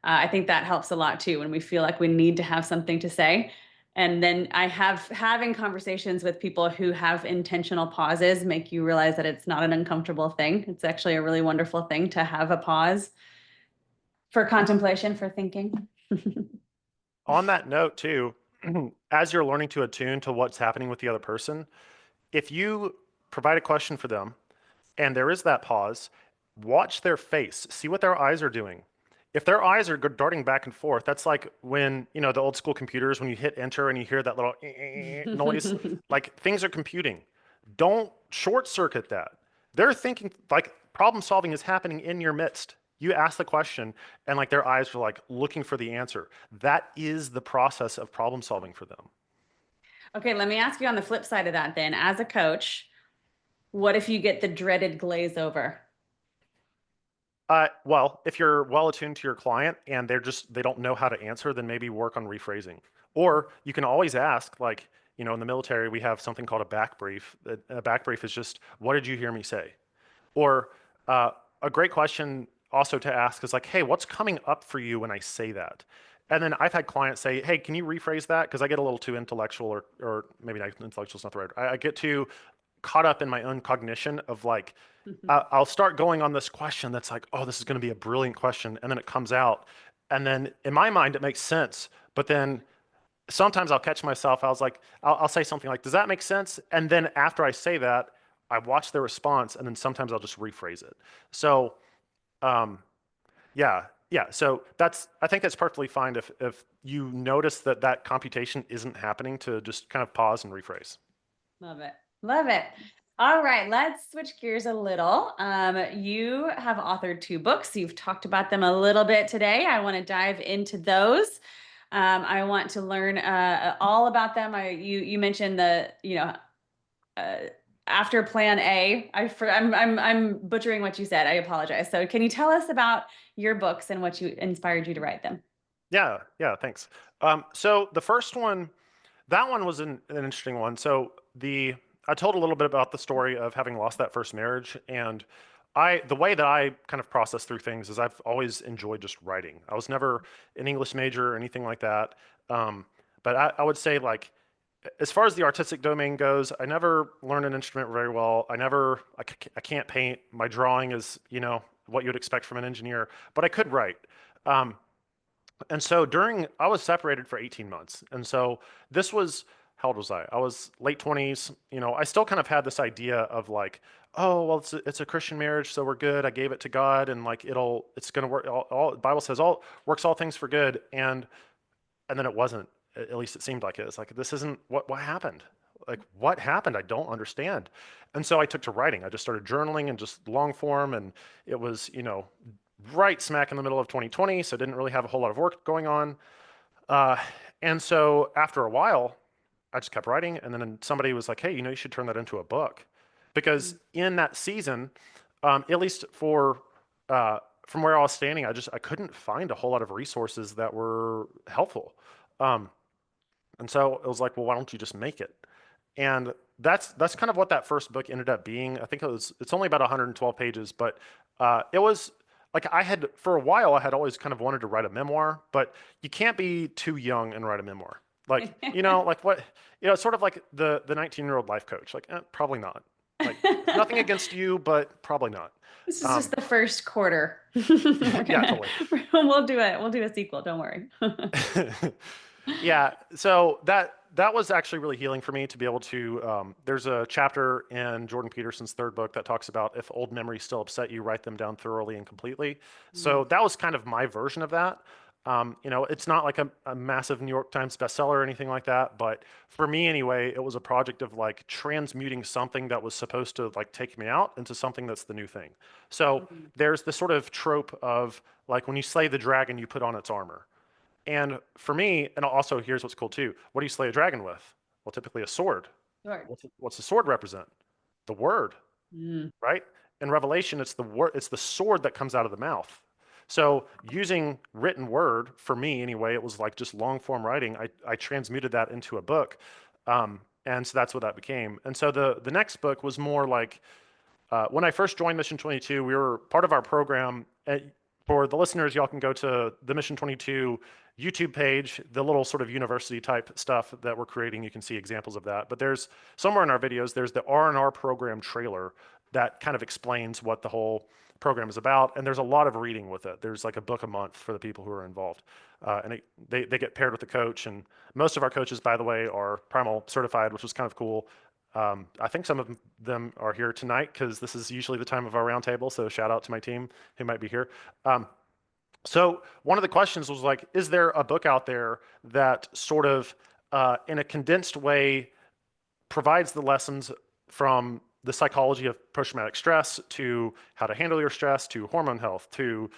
I think that helps a lot too when we feel like we need to have something to say. And then having conversations with people who have intentional pauses make you realize that it's not an uncomfortable thing. It's actually a really wonderful thing to have a pause for contemplation, for thinking. On that note, too, as you're learning to attune to what's happening with the other person, if you provide a question for them and there is that pause, watch their face, see what their eyes are doing. If their eyes are darting back and forth, that's like when, the old school computers, when you hit enter and you hear that little noise, like things are computing. Don't short circuit that. They're thinking like problem solving is happening in your midst. You ask the question and like their eyes are like looking for the answer. That is the process of problem solving for them. Okay, let me ask you on the flip side of that then. As a coach, what if you get the dreaded glaze over? Well, if you're well attuned to your client and they don't know how to answer, then maybe work on rephrasing. Or you can always ask, like, in the military, we have something called a back brief. A back brief is just, what did you hear me say? Or a great question also to ask is like, hey, what's coming up for you when I say that? And then I've had clients say, hey, can you rephrase that? Because I get a little too intellectual, or maybe not intellectual is not the right word. I get too caught up in my own cognition of like, I'll start going on this question that's like, oh, this is going to be a brilliant question. And then it comes out. And then in my mind, it makes sense. But then sometimes I'll catch myself. I was like, I'll say something like, does that make sense? And then after I say that, I watch their response. And then sometimes I'll just rephrase it. So, um, yeah. Yeah. So I think that's perfectly fine if you notice that computation isn't happening, to just kind of pause and rephrase. Love it. Love it. All right, let's switch gears a little. You have authored two books. You've talked about them a little bit today. I want to dive into those. I want to learn all about them. You mentioned the uh, after plan A, I'm butchering what you said. I apologize. So can you tell us about your books and what you inspired you to write them? Yeah, thanks. So the first one, that one was an interesting one. So I told a little bit about the story of having lost that first marriage, and the way that I kind of process through things is I've always enjoyed just writing. I was never an English major or anything like that. Um, but I would say like as far as the artistic domain goes, I never learned an instrument very well. I can't paint. My drawing is, what you'd expect from an engineer, but I could write. Um, and so I was separated for 18 months. And so this was, how old was I? I was late 20s. I still kind of had this idea of like, oh, well, it's a Christian marriage, so we're good. I gave it to God and like it's going to work. The Bible says works all things for good. And then it wasn't. At least it seemed like it. It's like, this isn't what happened. Like, what happened? I don't understand. And so I took to writing. I just started journaling and just long form. And it was, right smack in the middle of 2020. So didn't really have a whole lot of work going on. Uh, and so after a while, I just kept writing. And then somebody was like, hey, you should turn that into a book. Because in that season, at least from where I was standing, I couldn't find a whole lot of resources that were helpful. Um, and so it was like, well, why don't you just make it? And that's kind of what that first book ended up being. I think it's only about 112 pages, but it was like for a while I had always kind of wanted to write a memoir, but you can't be too young and write a memoir. Like, like what, it's sort of like the 19-year-old life coach. Like, probably not. Like, nothing against you, but probably not. This is just the first quarter. Yeah, totally. We'll do it. We'll do a sequel. Don't worry. Yeah, so that was actually really healing for me to be able to. There's a chapter in Jordan Peterson's third book that talks about if old memories still upset you, write them down thoroughly and completely. So that was kind of my version of that. It's not like a massive New York Times bestseller or anything like that, but for me anyway, it was a project of like transmuting something that was supposed to like take me out into something that's the new thing. So there's this sort of trope of like when you slay the dragon, you put on its armor. And for me, and also here's what's cool too. What do you slay a dragon with? Well, typically a sword. Sure. What's the sword represent? The word, right? In Revelation, it's the word, it's the sword that comes out of the mouth. So using written word, for me anyway, it was like just long form writing. I transmuted that into a book. And so that's what that became. And so the next book was more like when I first joined Mission 22, we were part of our program. For the listeners, y'all can go to the Mission 22 YouTube page, the little sort of university type stuff that we're creating. You can see examples of that. But there's somewhere in our videos, there's the R&R program trailer that kind of explains what the whole program is about. And there's a lot of reading with it. There's like a book a month for the people who are involved. They get paired with a coach. And most of our coaches, by the way, are Primal certified, which was kind of cool. I think some of them are here tonight because this is usually the time of our roundtable. So shout out to my team who might be here. So one of the questions was like, is there a book out there that sort of, in a condensed way, provides the lessons from the psychology of post-traumatic stress to how to handle your stress to hormone health to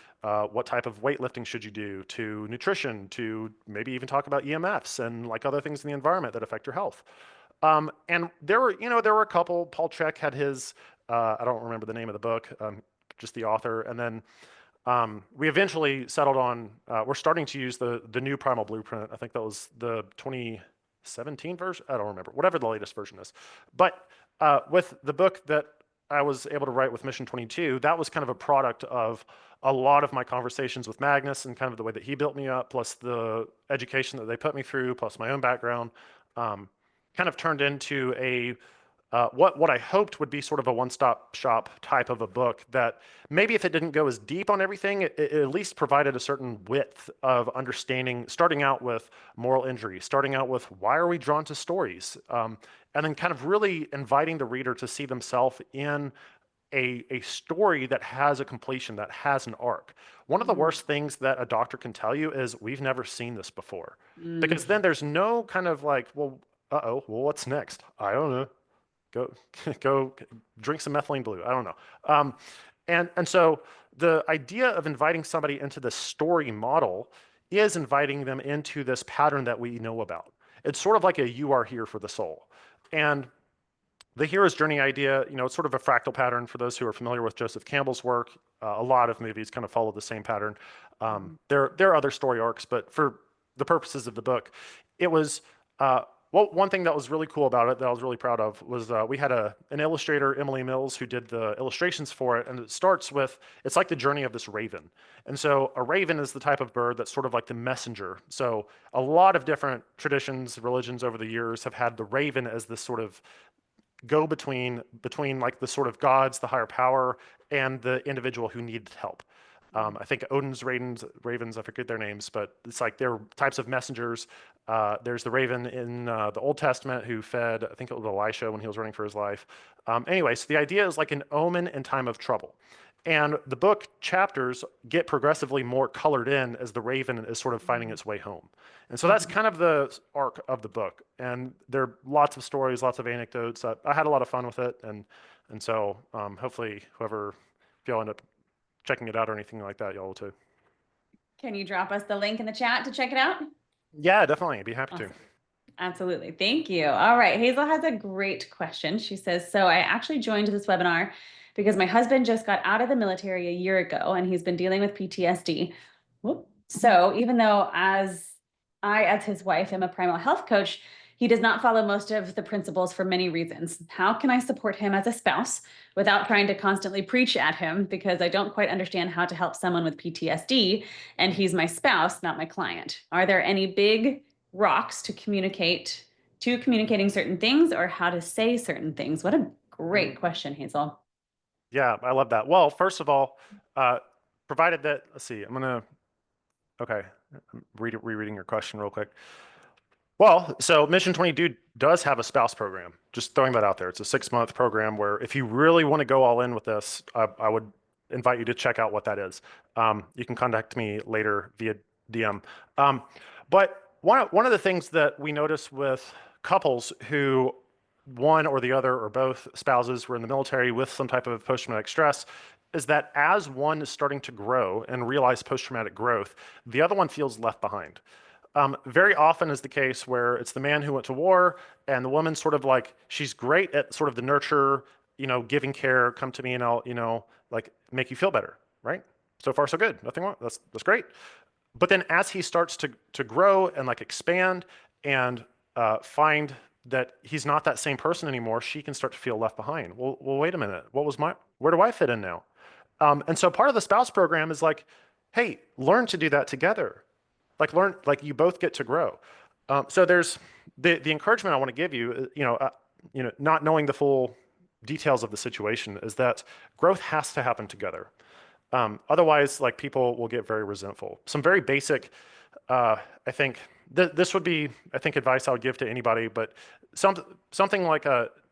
what type of weightlifting should you do to nutrition to maybe even talk about EMFs and like other things in the environment that affect your health. And there were a couple. Paul Chek had his, I don't remember the name of the book, just the author. And then we eventually settled on, we're starting to use the new Primal Blueprint. I think that was the 2017 version. I don't remember, whatever the latest version is. But with the book that I was able to write with Mission 22, that was kind of a product of a lot of my conversations with Magnus and kind of the way that he built me up, plus the education that they put me through, plus my own background. Kind of turned into what I hoped would be sort of a one-stop shop type of a book that maybe if it didn't go as deep on everything, it at least provided a certain width of understanding, starting out with moral injury, starting out with why are we drawn to stories, and then kind of really inviting the reader to see themselves in a story that has a completion, that has an arc. One of the worst things that a doctor can tell you is we've never seen this before. Because then there's no kind of like, well, well, what's next? I don't know. Go drink some methylene blue. I don't know. And so the idea of inviting somebody into the story model is inviting them into this pattern that we know about. It's sort of like a you are here for the soul. And the hero's journey idea, it's sort of a fractal pattern for those who are familiar with Joseph Campbell's work. A lot of movies kind of follow the same pattern. Mhm. There are other story arcs, but for the purposes of the book, it was well, one thing that was really cool about it that I was really proud of was we had an illustrator, Emily Mills, who did the illustrations for it, and it starts with it's like the journey of this raven. And so a raven is the type of bird that's sort of like the messenger. So a lot of different traditions, religions over the years have had the raven as this sort of go between like the sort of gods, the higher power, and the individual who needs help. I think Odin's ravens, I forget their names, but it's like they're types of messengers. There's the raven in the Old Testament who fed, I think it was Elisha when he was running for his life. Anyway, so the idea is like an omen in time of trouble. And the book chapters get progressively more colored in as the raven is sort of finding its way home. And so that's Mhm. kind of the arc of the book. And there are lots of stories, lots of anecdotes. I had a lot of fun with it. And so hopefully whoever, if y'all end up checking it out or anything like that, y'all will too. Can you drop us the link in the chat to check it out? Yeah, definitely. I'd be happy to. Awesome. Absolutely. Thank you. All right. Hazel has a great question. She says, so I actually joined this webinar because my husband just got out of the military a year ago and he's been dealing with PTSD. Whoop. So even though as his wife, am a primal health coach, he does not follow most of the principles for many reasons. How can I support him as a spouse without trying to constantly preach at him? Because I don't quite understand how to help someone with PTSD, and he's my spouse, not my client. Are there any big rocks to communicating certain things or how to say certain things? What a great question, Hazel. Yeah, I love that. Well, first of all, uh, provided that, let's see, okay, I'm rereading your question real quick. Well, so Mission 22 does have a spouse program. Just throwing that out there. It's a 6-month program where if you really want to go all in with this, I would invite you to check out what that is. You can contact me later via DM. But one of the things that we notice with couples who one or the other or both spouses were in the military with some type of post-traumatic stress is that as one is starting to grow and realize post-traumatic growth, the other one feels left behind. Very often is the case where it's the man who went to war and the woman sort of like, she's great at sort of the nurture, giving care, come to me and I'll, like make you feel better, right? So far, so good. Nothing wrong. That's great. But then as he starts to grow and like expand and find that he's not that same person anymore, she can start to feel left behind. Well, wait a minute. Where do I fit in now? And so part of the spouse program is like, hey, learn to do that together. Like you both get to grow. So there's the encouragement I want to give you, not knowing the full details of the situation is that growth has to happen together. Otherwise, like people will get very resentful. Some very basic, I think this would be, I think, advice I would give to anybody, but something like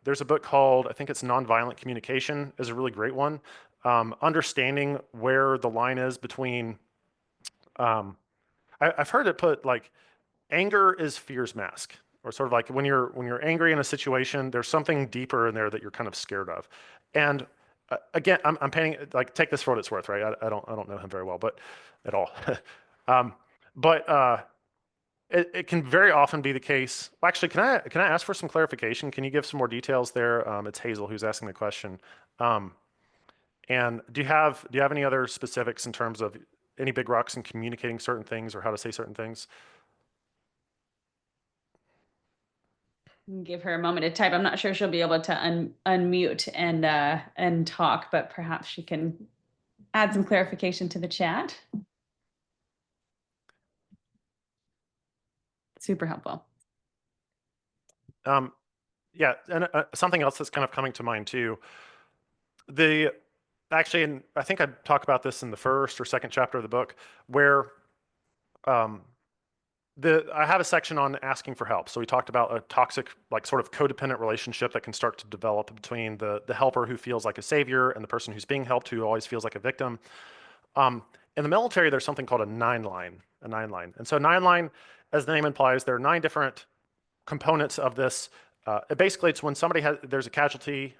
there's a book called, I think it's Nonviolent Communication is a really great one. Understanding where the line is between, I've heard it put like anger is fear's mask, or sort of like when you're angry in a situation, there's something deeper in there that you're kind of scared of. And again, I'm painting like take this for what it's worth, right? I don't know him very well, but at all. um, but it can very often be the case. Well, actually, can I ask for some clarification? Can you give some more details there? It's Hazel who's asking the question. Um, and do you have any other specifics in terms of any big rocks in communicating certain things or how to say certain things? Give her a moment to type. I'm not sure she'll be able to unmute and talk, but perhaps she can add some clarification to the chat. Super helpful. Um, yeah, and something else that's kind of coming to mind too. The actually, and I think I talk about this in the first or second chapter of the book, where um, I have a section on asking for help. So we talked about a toxic, like sort of codependent relationship that can start to develop between the helper who feels like a savior and the person who's being helped who always feels like a victim. In the military, there's something called a nine line. And so nine line, as the name implies, there are 9 different components of this. Basically, it's when there's a casualty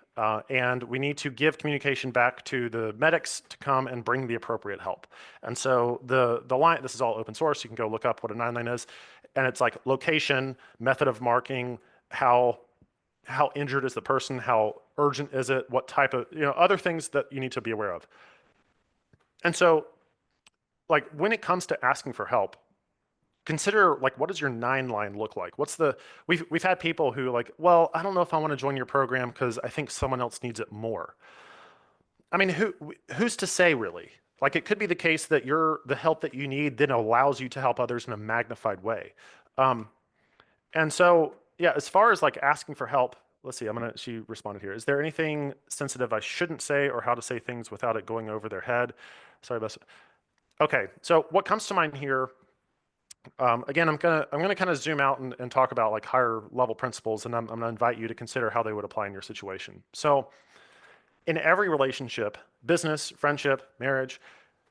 and we need to give communication back to the medics to come and bring the appropriate help. And so the line, this is all open source. You can go look up what a 9 line is. And it's like location, method of marking, how how injured is the person, how urgent is it, what type of, other things that you need to be aware of. And so, like, when it comes to asking for help, consider, like, what does your 9 line look like? We've had people who, like, well, I don't know if I want to join your program because I think someone else needs it more. I mean, who's to say, really? Like, it could be the case that the help that you need then allows you to help others in a magnified way. Um, and so, yeah, as far as like asking for help, let's see, she responded here. Is there anything sensitive I shouldn't say, or how to say things without it going over their head? Sorry, Bess. Okay, so what comes to mind here, again, I'm gonna kind of zoom out and talk about like higher level principles, and I'm gonna invite you to consider how they would apply in your situation. So in every relationship, business, friendship, marriage,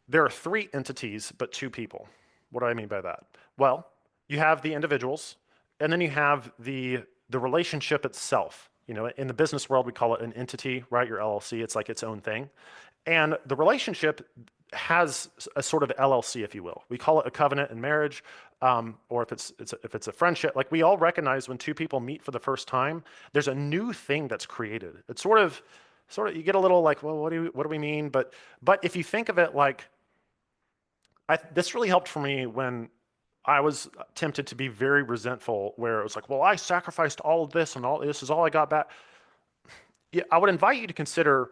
there are 3 entities, but 2 people. What do I mean by that? Well, you have the individuals, and then you have the relationship itself. In the business world, we call it an entity, right? Your LLC, it's like its own thing. And the relationship has a sort of LLC, if you will. We call it a covenant in marriage, or if it's a friendship. Like, we all recognize when 2 people meet for the first time, there's a new thing that's created. It's sort of you get a little like, well, what do we mean? But if you think of it like, this really helped for me when I was tempted to be very resentful, where it was like, well, I sacrificed all of this and all this is all I got back. Yeah, I would invite you to consider,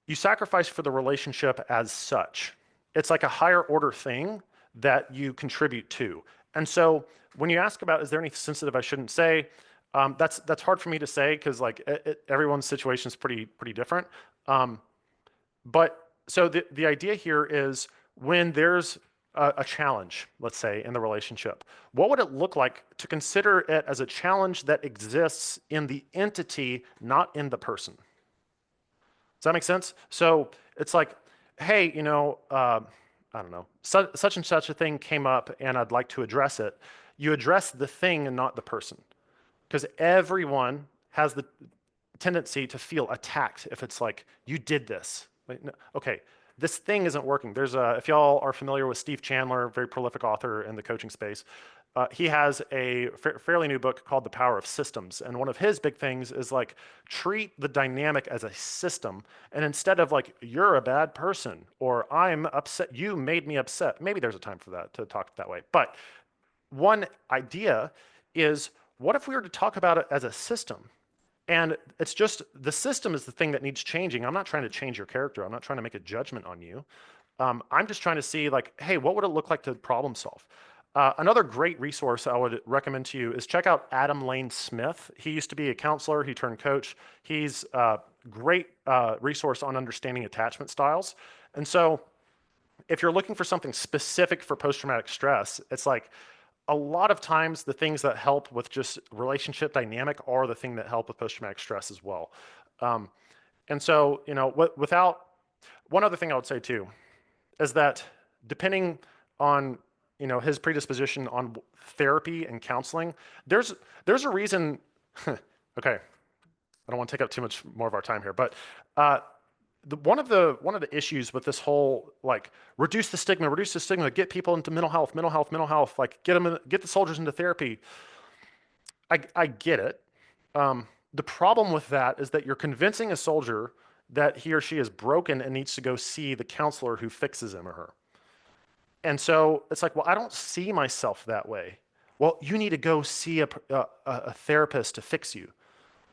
you sacrifice for the relationship as such. It's like a higher order thing that you contribute to. And so when you ask about, is there anything sensitive I shouldn't say? That's hard for me to say because like everyone's situation is pretty different. But so the idea here is, when there's a challenge, let's say, in the relationship, what would it look like to consider it as a challenge that exists in the entity, not in the person? Does that make sense? So it's like, hey, I don't know, such and such a thing came up and I'd like to address it. You address the thing and not the person, because everyone has the tendency to feel attacked if it's like, you did this. Like, no, okay, this thing isn't working. If y'all are familiar with Steve Chandler, very prolific author in the coaching space, he has a fairly new book called The Power of Systems. And one of his big things is like, treat the dynamic as a system. And instead of like, you're a bad person, or I'm upset, you made me upset. Maybe there's a time for that, to talk that way. But one idea is, what if we were to talk about it as a system? And it's just, the system is the thing that needs changing. I'm not trying to change your character. I'm not trying to make a judgment on you. I'm just trying to see like, hey, what would it look like to problem solve? Another great resource I would recommend to you is check out Adam Lane Smith. He used to be a counselor. He turned coach. He's a great resource on understanding attachment styles. And so if you're looking for something specific for post-traumatic stress, it's like, a lot of times the things that help with just relationship dynamic are the thing that help with post-traumatic stress as well. And so, without, one other thing I would say too, is that depending on, his predisposition on therapy and counseling, there's a reason, okay, I don't want to take up too much more of our time here, but one of the issues with this whole like, reduce the stigma, get people into mental health, like get the soldiers into therapy. I get it. The problem with that is that you're convincing a soldier that he or she is broken and needs to go see the counselor who fixes him or her. And so it's like, well, I don't see myself that way. Well, you need to go see a therapist to fix you.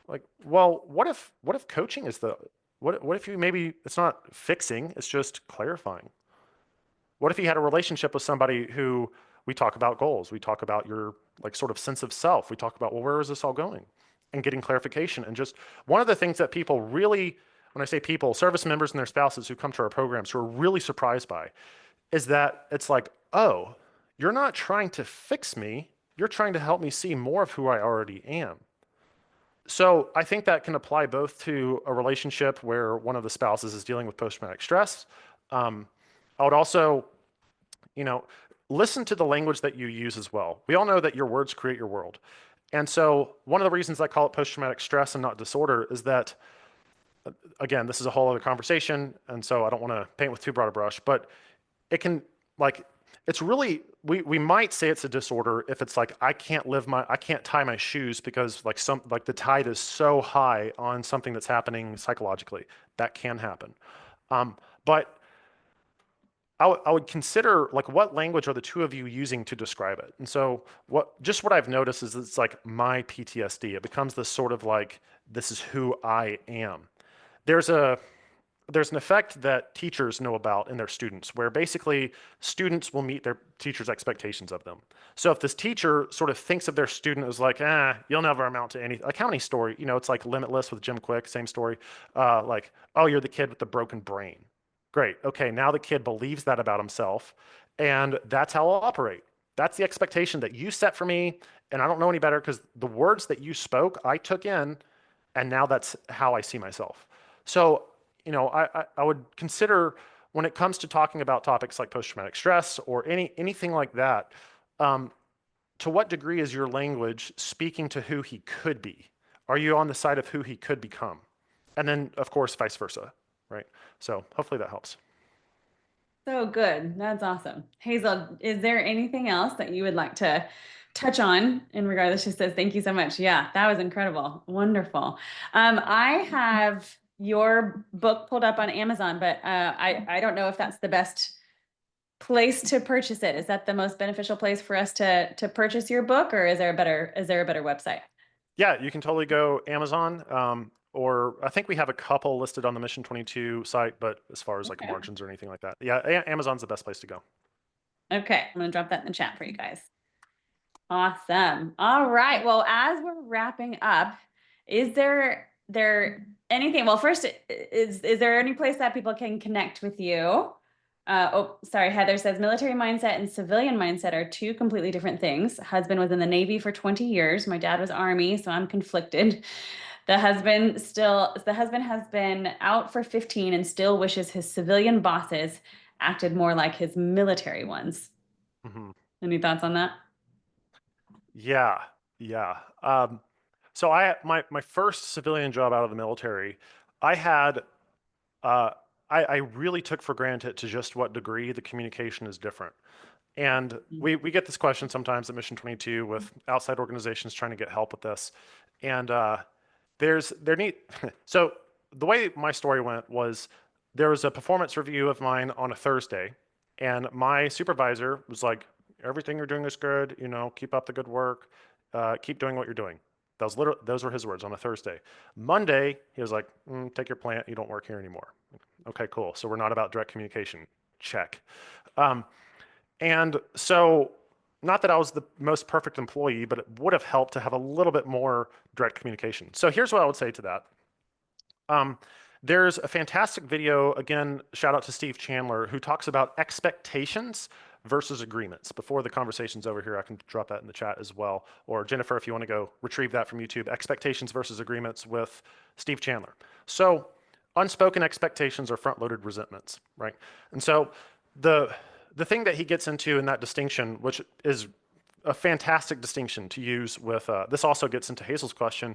Like, well, what if coaching is what if you, maybe it's not fixing, it's just clarifying? What if you had a relationship with somebody who, we talk about goals, we talk about your like sort of sense of self, we talk about, well, where is this all going? And getting clarification. And just one of the things that people really, when I say people, service members and their spouses who come to our programs, who are really surprised by, is that it's like, oh, you're not trying to fix me, you're trying to help me see more of who I already am. So I think that can apply both to a relationship where one of the spouses is dealing with post-traumatic stress. I would also, listen to the language that you use as well. We all know that your words create your world. And so one of the reasons I call it post-traumatic stress and not disorder is that, again, this is a whole other conversation, and so I don't want to paint with too broad a brush, but it can, like, It's really, we might say it's a disorder if it's like I can't tie my shoes because like the tide is so high on something that's happening psychologically. That can happen. But I would consider, like, what language are the two of you using to describe it? And so what I've noticed is it's like my PTSD. It becomes this sort of like, this is who I am. There's a there's an effect that teachers know about in their students where basically students will meet their teacher's expectations of them. So if this teacher sort of thinks of their student as like, you'll never amount to anything, like how many story, it's like Limitless with Jim Quick, same story. Like, oh, you're the kid with the broken brain. Great. Okay, now the kid believes that about himself, and that's how I'll operate. That's the expectation that you set for me, and I don't know any better because the words that you spoke, I took in, and now that's how I see myself. So, I would consider when it comes to talking about topics like post-traumatic stress or anything like that, to what degree is your language speaking to who he could be? Are you on the side of who he could become? And then, of course, vice versa, right? So hopefully that helps. So good. That's awesome. Hazel, is there anything else that you would like to touch on in regard? She says, thank you so much. Yeah, that was incredible. Wonderful. I have your book pulled up on Amazon, but I don't know if that's the best place to purchase it. Is that the most beneficial place for us to purchase your book, or is there a better website? Yeah, you can totally go Amazon, or I think we have a couple listed on the Mission 22 site, but as far as like Okay. margins or anything like that, yeah, Amazon's the best place to go. Okay. I'm gonna drop that in the chat for you guys. Awesome. All right. Well, as we're wrapping up, is there anything? Well, first, is there any place that people can connect with you? Oh, sorry. Heather says military mindset and civilian mindset are two completely different things. Husband was in the Navy for 20 years. My dad was Army, so I'm conflicted. The husband has been out for 15 and still wishes his civilian bosses acted more like his military ones. Hmm. Any thoughts on that? Yeah, yeah. So my first civilian job out of the military, I had uh, I really took for granted to just what degree the communication is different. And we get this question sometimes at Mission 22 with outside organizations trying to get help with this. And there need so the way my story went was there was a performance review of mine on a Thursday, and my supervisor was like, "Everything you're doing is good. Keep up the good work. Keep doing what you're doing." Those were his words on a Thursday. Monday, he was like, "Take your plant. You don't work here anymore." Okay, cool. So we're not about direct communication. Check. Um, and so, not that I was the most perfect employee, but it would have helped to have a little bit more direct communication. So here's what I would say to that. Um, there's a fantastic video, again, shout out to Steve Chandler, who talks about expectations versus agreements. Before the conversation's over here, I can drop that in the chat as well. Or Jennifer, if you want to go retrieve that from YouTube, expectations versus agreements with Steve Chandler. So unspoken expectations are front-loaded resentments, right? And so the thing that he gets into in that distinction, which is a fantastic distinction to use with, this also gets into Hazel's question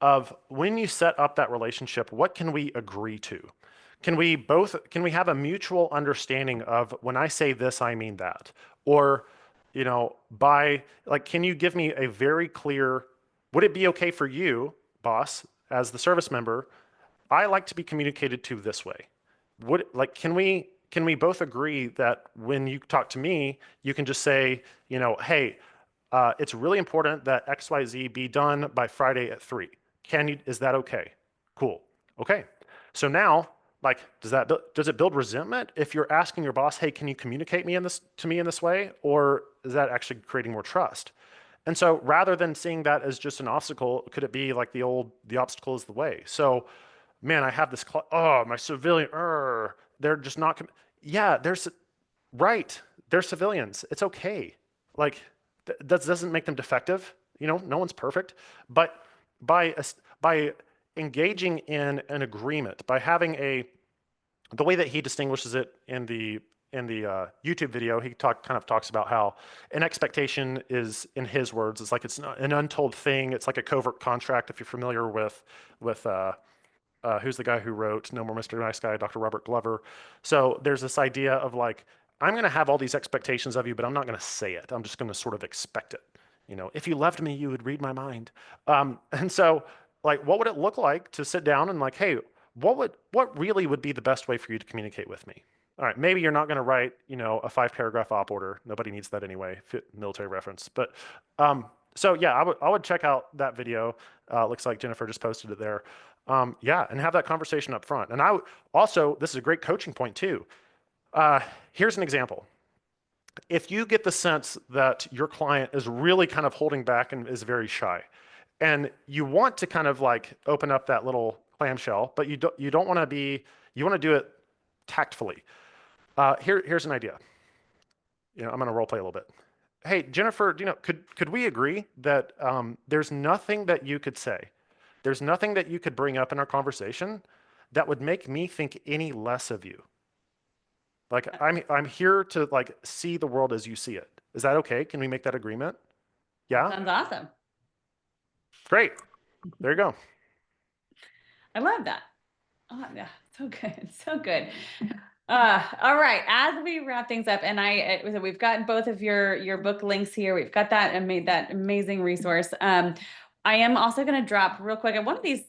of when you set up that relationship, what can we agree to? Can we have a mutual understanding of when I say this, I mean that? Or, can you give me a very clear, would it be okay for you, boss, as the service member, I like to be communicated to this way? Can we both agree that when you talk to me, you can just say, hey, it's really important that XYZ be done by Friday at 3. Is that okay? Cool. Okay. So now, does it build resentment if you're asking your boss, hey, can you communicate to me in this way? Or is that actually creating more trust? And so rather than seeing that as just an obstacle, could it be like the obstacle is the way? So, man, I have this, my civilian, they're just not, yeah, right. They're civilians. It's okay. Like, that doesn't make them defective. No one's perfect. But by by engaging in an agreement, by having the way that he distinguishes it in the YouTube video, he kind of talks about how an expectation is, in his words, it's like it's not an untold thing. It's like a covert contract. If you're familiar with who's the guy who wrote No More Mr. Nice Guy, Dr. Robert Glover. So there's this idea of like, I'm going to have all these expectations of you, but I'm not going to say it. I'm just going to sort of expect it. If you loved me, you would read my mind. And so, like, what would it look like to sit down and like, hey, what really would be the best way for you to communicate with me? All right, maybe you're not going to write, a 5 paragraph op order. Nobody needs that anyway, military reference. But so yeah, I would check out that video. Looks like Jennifer just posted it there. Yeah, and have that conversation up front. And also, this is a great coaching point too. Here's an example. If you get the sense that your client is really kind of holding back and is very shy, and you want to kind of like open up that little clamshell, but you don't want to be, you want to do it tactfully. Here's an idea. I'm going to role play a little bit. Hey, Jennifer, could we agree that there's nothing that you could say, there's nothing that you could bring up in our conversation that would make me think any less of you? Like I'm here to like see the world as you see it. Is that okay? Can we make that agreement? Yeah? Sounds awesome. Great. There you go. I love that. Oh, yeah, so good. So good. All right. As we wrap things up, and we've got both of your book links here. We've got that and made that amazing resource. I am also going to drop real quick at one of these,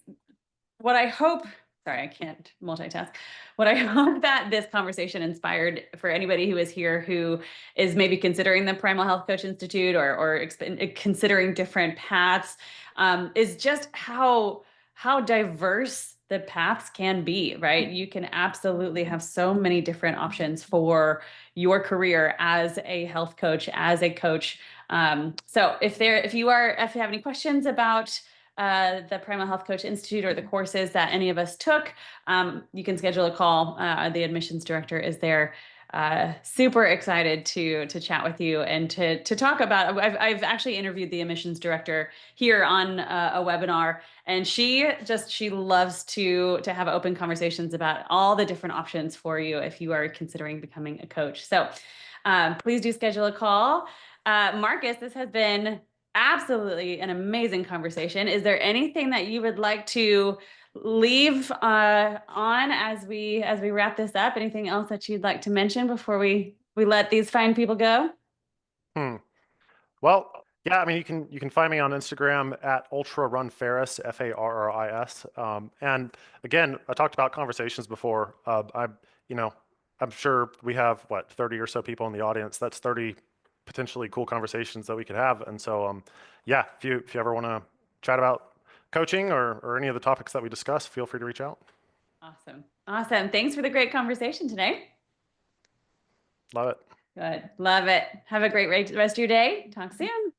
what I hope, sorry, I can't multitask. What I hope that this conversation inspired for anybody who is here, who is maybe considering the Primal Health Coach Institute or considering different paths, is just how diverse the paths can be, right? You can absolutely have so many different options for your career as a health coach, as a coach. So if you have any questions about the Primal Health Coach Institute or the courses that any of us took, you can schedule a call. The admissions director is there. Super excited to chat with you and to talk about. I've actually interviewed the admissions director here on a webinar, and she loves to have open conversations about all the different options for you if you are considering becoming a coach. So please do schedule a call. Marcus, this has been absolutely an amazing conversation. Is there anything that you would like to leave on as we wrap this up? Anything else that you'd like to mention before we let these fine people go? Well, yeah, I mean, you can find me on Instagram at Ultra Run Farris, Farris. And again, I talked about conversations before. I'm sure we have 30 or so people in the audience. That's 30 potentially cool conversations that we could have. And so, yeah, if you ever want to chat about coaching or any of the topics that we discuss, feel free to reach out. Awesome. Thanks for the great conversation today. Love it. Good. Love it. Have a great rest of your day. Talk soon.